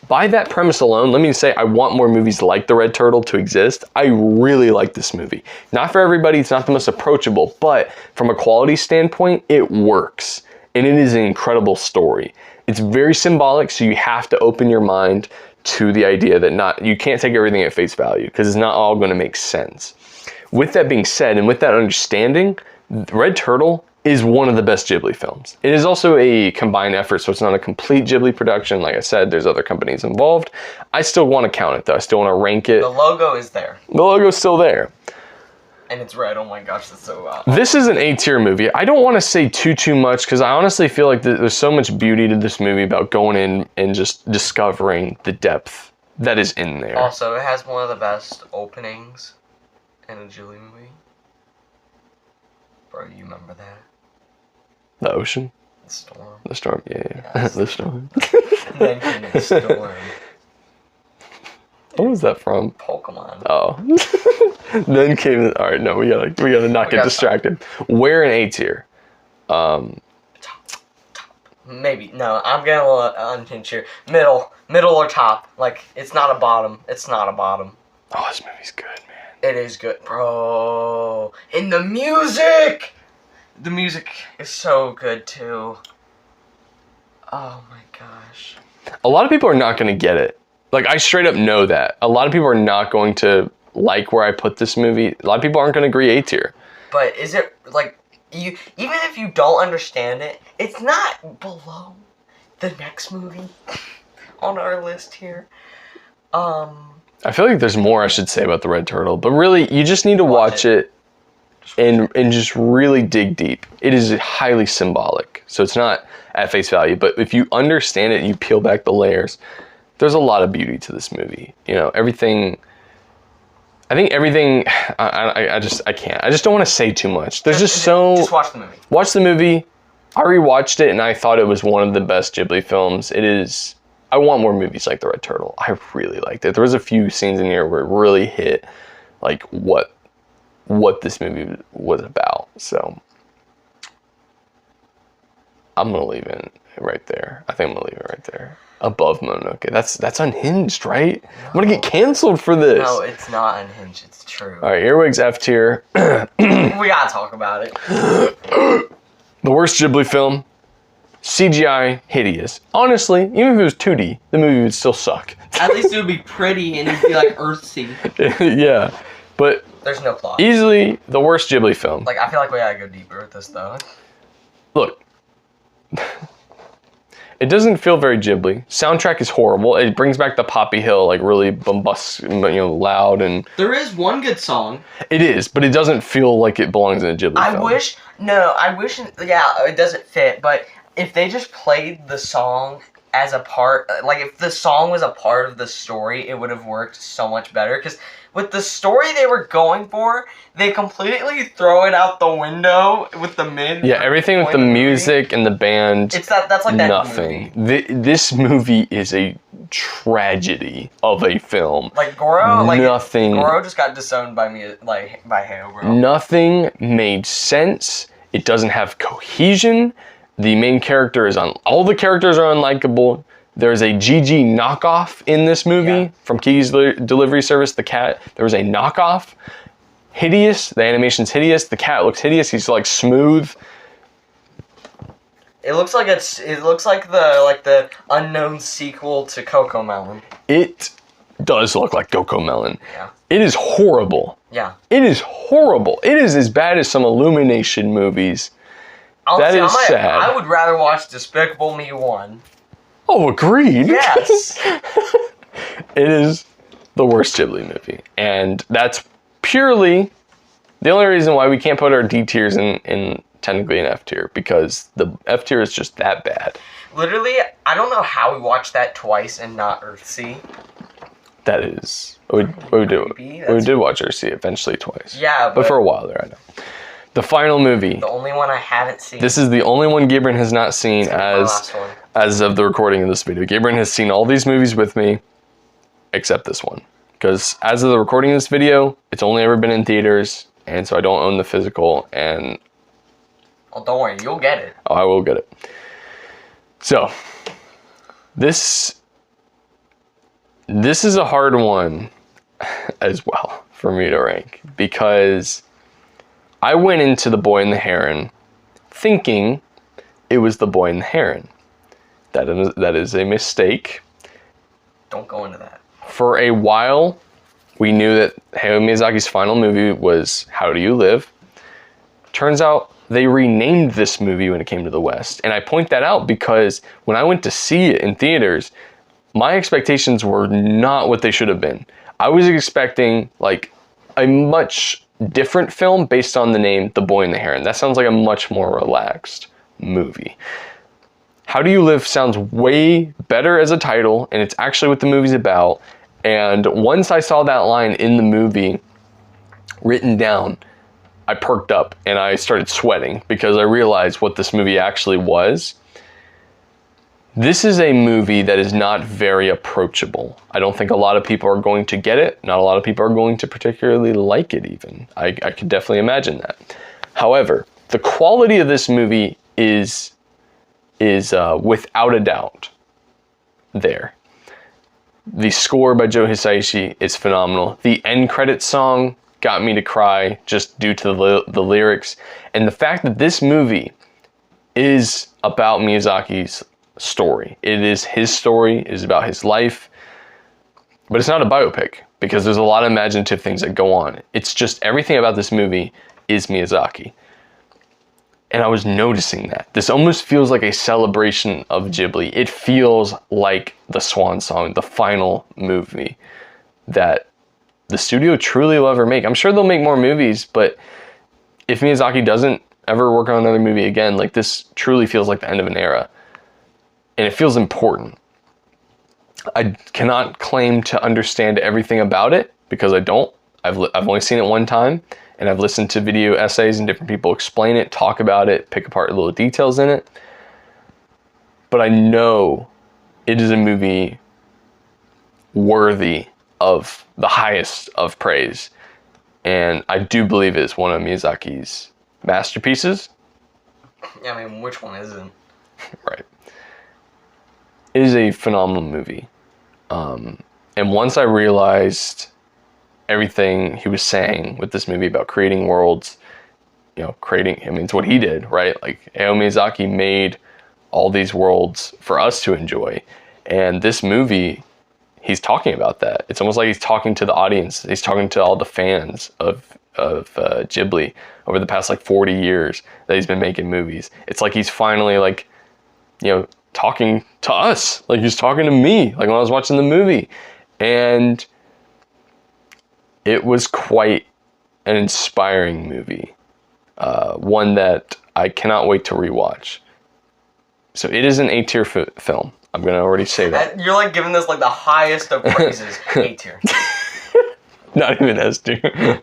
By that premise alone, let me say I want more movies like The Red Turtle to exist. I really like this movie. Not for everybody, it's not the most approachable, but from a quality standpoint, it works. And it is an incredible story. It's very symbolic, so you have to open your mind to the idea that you can't take everything at face value, because it's not all going to make sense. With that being said, and with that understanding, Red Turtle is one of the best Ghibli films. It is also a combined effort, so it's not a complete Ghibli production. Like I said, there's other companies involved. I still want to count it, though. I still want to rank it. The logo is there. The logo's still there. And it's red. Oh my gosh, that's so wow. This is an A-tier movie. I don't want to say too much, because I honestly feel like there's so much beauty to this movie about going in and just discovering the depth that is in there. Also, it has one of the best openings in a Ghibli movie. Bro, you remember that? The ocean? The storm. The storm, yeah. Yes. The storm. And then came the storm. What was that from? Pokemon. Oh. Then came all right, no, we gotta not get distracted. Where in A tier? Top. Maybe. No, I'm getting a little unhinged here. Middle or top. Like, it's not a bottom. It's not a bottom. Oh, this movie's good, man. It is good, bro. And the music! The music is so good, too. Oh, my gosh. A lot of people are not going to get it. Like, I straight up know that. A lot of people are not going to like where I put this movie. A lot of people aren't going to agree A tier. But is it, like, even if you don't understand it, it's not below the next movie on our list here. I feel like there's more I should say about The Red Turtle, but really, you just need to watch it. And just really dig deep. It is highly symbolic, so it's not at face value, but if you understand it and you peel back the layers, there's a lot of beauty to this movie. You know, everything, I can't. I just don't want to say too much. There's just watch the movie. Watch the movie. I rewatched it and I thought it was one of the best Ghibli films. It is, I want more movies like The Red Turtle. I really liked it. There was a few scenes in here where it really hit like what this movie was about. So I'm gonna leave it right there. I think I'm gonna leave it right there. Above Mononoke. That's unhinged, right? No. I'm gonna get canceled for this. No, it's not unhinged, it's true. Alright, Earwig's F tier. We gotta talk about it. The worst Ghibli film. CGI hideous. Honestly, even if it was 2D, the movie would still suck. At least it would be pretty and it'd be like Earthsea. Yeah. But there's no plot. Easily the worst Ghibli film. Like, I feel like we gotta go deeper with this, though. Look. It doesn't feel very Ghibli. Soundtrack is horrible. It brings back the Poppy Hill, like really bombastic, loud and... There is one good song. It is, but it doesn't feel like it belongs in a Ghibli film. I wish, yeah, it doesn't fit, but if they just played the song as a part, like if the song was a part of the story, it would have worked so much better, because with the story they were going for, they completely throw it out the window with the mid. Yeah, everything with the music and the band. It's that's like that nothing. movie. This movie is a tragedy of a film. Like Goro, nothing. Goro just got disowned by me, by Howl, bro. Nothing made sense. It doesn't have cohesion. The main character is all the characters are unlikable. There's a GG knockoff in this movie from Kiki's Delivery Service, the cat. There was a knockoff. Hideous. The animation's hideous. The cat looks hideous. He's like smooth. It looks like the unknown sequel to Coco Melon. It does look like Coco Melon. Yeah. It is horrible. Yeah. It is horrible. It is as bad as some Illumination movies. Honestly, that is sad. I would rather watch Despicable Me 1. Oh, agreed. Yes. It is the worst Ghibli movie. And that's purely the only reason why we can't put our D tiers in technically an F tier, because the F tier is just that bad. Literally, I don't know how we watched that twice and not Earthsea. That is... We did watch Earthsea eventually twice. Yeah, but for a while there, I know. The final movie. The only one I haven't seen. This is the only one Gabriel has not seen as of the recording of this video. Gabriel has seen all these movies with me, except this one. Because as of the recording of this video, it's only ever been in theaters, and so I don't own the physical, and... Oh, don't worry, you'll get it. Oh, I will get it. So, this is a hard one as well for me to rank, because I went into The Boy and the Heron thinking it was The Boy and the Heron. That is a mistake. Don't go into that. For a while, we knew that Hayao Miyazaki's final movie was How Do You Live? Turns out they renamed this movie when it came to the West. And I point that out because when I went to see it in theaters, my expectations were not what they should have been. I was expecting like a much different film based on the name The Boy and the Heron. That sounds like a much more relaxed movie. How Do You Live sounds way better as a title, and it's actually what the movie's about. And once I saw that line in the movie written down, I perked up and I started sweating because I realized what this movie actually was. This is a movie that is not very approachable. I don't think a lot of people are going to get it. Not a lot of people are going to particularly like it even. I could definitely imagine that. However, the quality of this movie is without a doubt there. The score by Joe Hisaishi is phenomenal. The end credits song got me to cry just due to the lyrics. And the fact that this movie is about Miyazaki's story. It is his story, it is about his life, but it's not a biopic because there's a lot of imaginative things that go on. It's just everything about this movie is Miyazaki. And I was noticing that. This almost feels like a celebration of Ghibli. It feels like the swan song, the final movie that the studio truly will ever make. I'm sure they'll make more movies, but if Miyazaki doesn't ever work on another movie again, like this truly feels like the end of an era. And it feels important. I cannot claim to understand everything about it because I don't. I've only seen it one time, and I've listened to video essays and different people explain it, talk about it, pick apart little details in it. But I know it is a movie worthy of the highest of praise. And I do believe it's one of Miyazaki's masterpieces. Yeah, I mean, which one isn't? Right. It is a phenomenal movie. And once I realized everything he was saying with this movie about creating worlds, it's what he did, right? Like, Hayao Miyazaki made all these worlds for us to enjoy. And this movie, he's talking about that. It's almost like he's talking to the audience. He's talking to all the fans of Ghibli over the past 40 years that he's been making movies. It's like he's finally talking to us, like he's talking to me, like when I was watching the movie. And it was quite an inspiring movie, one that I cannot wait to rewatch. So it is an A-tier film. I'm gonna already say that. You're like giving this the highest of praises. A-tier. Not even S-tier.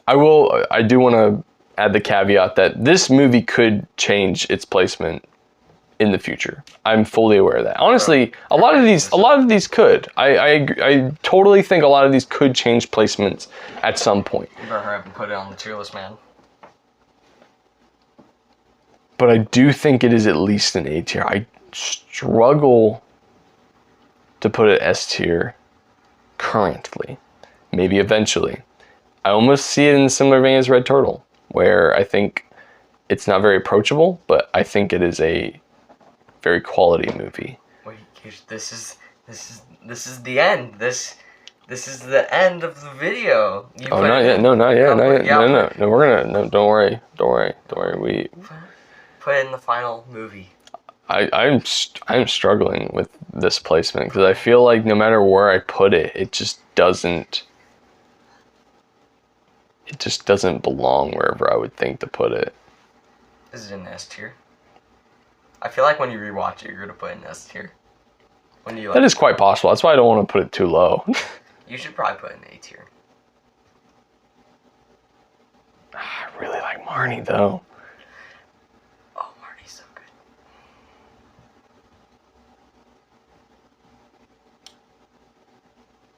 I do want to add the caveat that this movie could change its placement in the future. I'm fully aware of that. Honestly, a lot of these could. I totally think a lot of these could change placements at some point. You better hurry up and put it on the tier list, man. but I do think it is at least an A tier. I struggle to put it S tier currently. Maybe eventually. I almost see it in a similar vein as Red Turtle, where I think it's not very approachable, but I think it is a very quality movie. Wait, this is the end. This is the end of the video. Not yet. No, not yet. No, we're gonna. No, don't worry. We put it in the final movie. I'm struggling with this placement because I feel like no matter where I put it, it just doesn't belong wherever I would think to put it. Is it an S tier? I feel like when you rewatch it, you're gonna put it in S tier. That is quite possible. That's why I don't want to put it too low. You should probably put it in A tier. I really like Marnie though. Oh, Marnie's so good.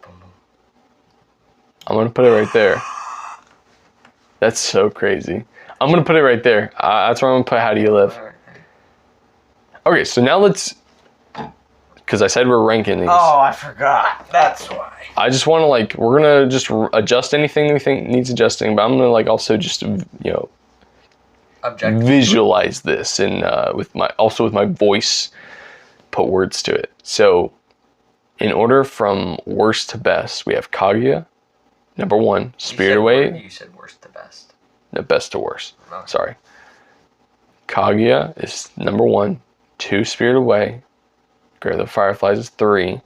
Boom, boom. I'm gonna put it right there. That's so crazy. I'm gonna put it right there. That's where I'm gonna put How Do You Live. Okay, so now let's, because I said we're ranking these. Oh, I forgot. That's why. I just want to we're gonna just adjust anything we think needs adjusting, but I'm gonna also just visualize this and with my voice, put words to it. So, in order from worst to best, we have Kaguya, number 1, Spirited Away. You said worst to best. No, best to worst. Okay. Sorry. Kaguya is number 1, 2 Spirited Away. Grave of the Fireflies is 3.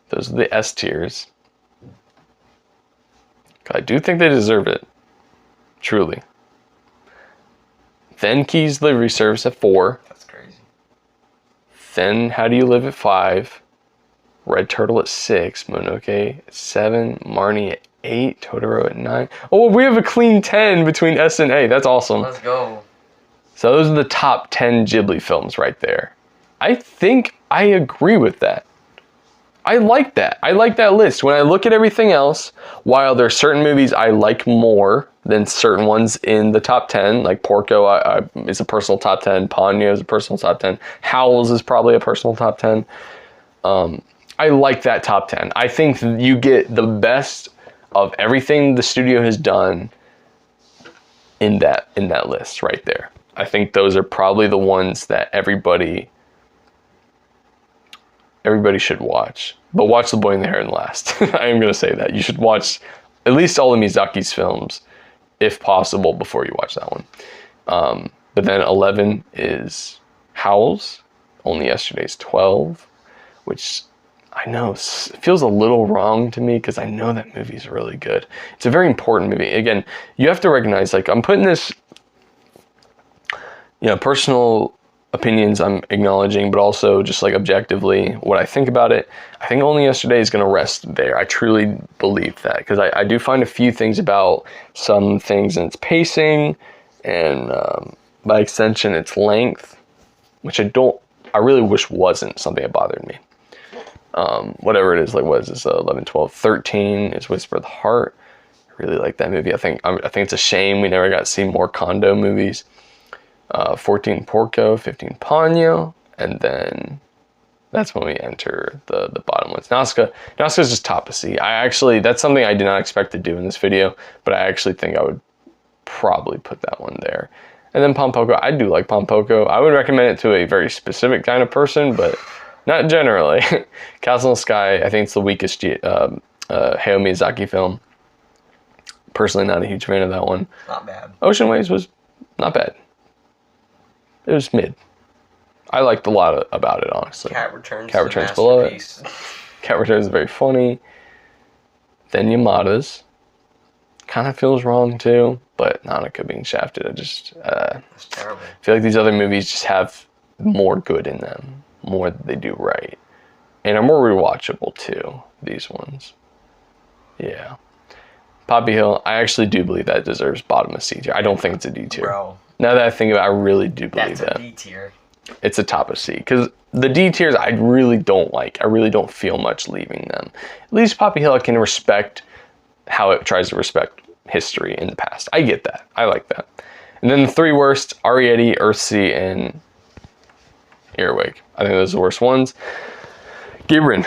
Those are the S tiers. I do think they deserve it. Truly. Then Kiki's Delivery Service at 4. That's crazy. Then How Do You Live at 5. Red Turtle at 6. Mononoke at 7. Marnie at 8. Totoro at 9. Oh, we have a clean 10 between S and A. That's awesome. Let's go. So those are the top 10 Ghibli films right there. I think I agree with that. I like that. I like that list. When I look at everything else, while there are certain movies I like more than certain ones in the top 10, like Porco is a personal top 10, Ponyo is a personal top 10, Howls is probably a personal top 10. I like that top 10. I think you get the best of everything the studio has done in that list right there. I think those are probably the ones that everybody should watch. But watch The Boy and the Heron last. I am going to say that. You should watch at least all of Miyazaki's films, if possible, before you watch that one. But then 11 is Howls, Only Yesterday's 12, which I know feels a little wrong to me because I know that movie is really good. It's a very important movie. Again, you have to recognize, I'm putting this, personal opinions I'm acknowledging, but also just objectively what I think about it. I think Only Yesterday is going to rest there. I truly believe that because I do find a few things about some things in its pacing and by extension its length, which I really wish wasn't something that bothered me. Whatever it is, what is this, 11, 12, 13 is Whisper of the Heart. I really like that movie. I think it's a shame we never got to see more Kondo movies. 14 Porco, 15 Ponyo, and then that's when we enter the bottom ones. Nausica is just top of C. That's something I did not expect to do in this video, but I actually think I would probably put that one there. And then Pom Poko, I do like Pom Poko. I would recommend it to a very specific kind of person, but not generally. Castle in the Sky, I think it's the weakest Hayao Miyazaki film. Personally, not a huge fan of that one. Not bad. Ocean Waves was not bad. It was mid. I liked a lot about it, honestly. Cat Returns below it. Cat Returns is very funny. Then Yamadas. Kind of feels wrong too, but Nausica being shafted, That's terrible. I feel like these other movies just have more good in them. More that they do right. And are more rewatchable too, these ones. Yeah. Poppy Hill, I actually do believe that deserves bottom of C tier. I don't think it's a D tier. Bro. Now that I think about it, I really do believe that. That's a D tier. It's a top of C. Because the D tiers I really don't like. I really don't feel much leaving them. At least Poppy Hill I can respect how it tries to respect history in the past. I get that. I like that. And then the 3 worst, Arrietty, Earthsea, and Earwig. I think those are the worst ones. Gibran,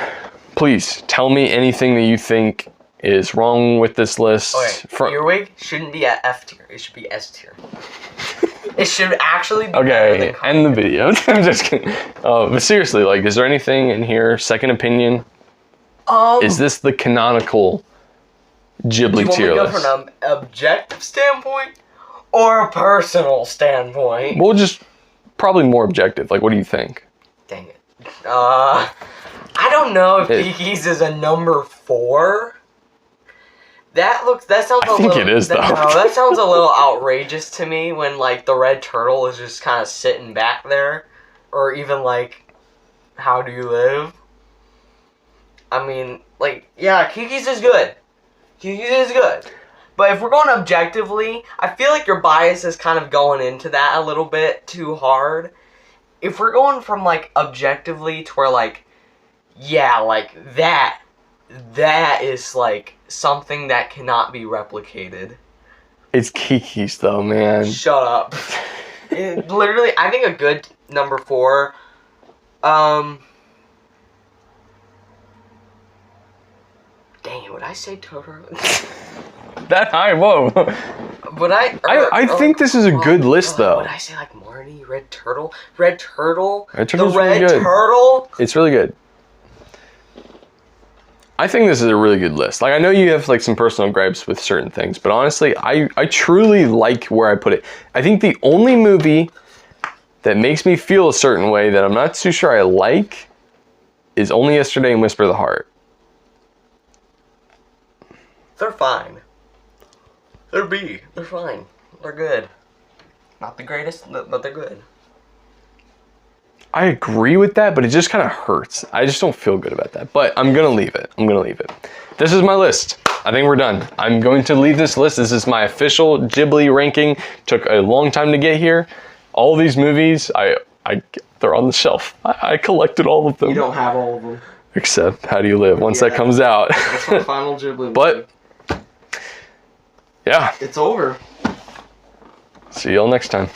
please tell me anything that you think is wrong with this list. Okay, Earwig shouldn't be at F tier. It should be S tier. It should actually be okay, end the video. I'm just kidding. But seriously, like, is there anything in here, second opinion? Is this the canonical Ghibli tier list? Do you want me to go from an objective standpoint or a personal standpoint? Well, just probably more objective. Like, what do you think? Dang it. I don't know if Kiki's is a number 4. That sounds a little... I think it is, though. No, that sounds a little outrageous to me when, like, the red turtle is just kind of sitting back there. Or even, like, How Do You Live? I mean, like, yeah, Kiki's is good. Kiki's is good. But if we're going objectively, I feel like your bias is kind of going into that a little bit too hard. If we're going from, like, objectively to where, like, yeah, like, that is, like, something that cannot be replicated. It's Kiki's, though, man. Shut up. Literally, I think a good number 4, dang it, would I say Totoro? That high, whoa. Would I think this is a good list, though. Would I say, like, Marnie, Red Turtle? Red Turtle? Red Turtle's the Red really good. Turtle? It's really good. I think this is a really good list. Like, I know you have, like, some personal gripes with certain things, but honestly, I truly like where I put it. I think the only movie that makes me feel a certain way that I'm not too sure I like is Only Yesterday and Whisper of the Heart. They're fine. They're B. They're fine. They're good. Not the greatest, but they're good. I agree with that, but it just kind of hurts. I just don't feel good about that. But I'm going to leave it. I'm going to leave it. This is my list. I think we're done. I'm going to leave this list. This is my official Ghibli ranking. Took a long time to get here. All these movies, they're on the shelf. I collected all of them. You don't have all of them. Except How Do You Live, once that comes out. That's my final Ghibli movie. But, yeah. It's over. See y'all next time.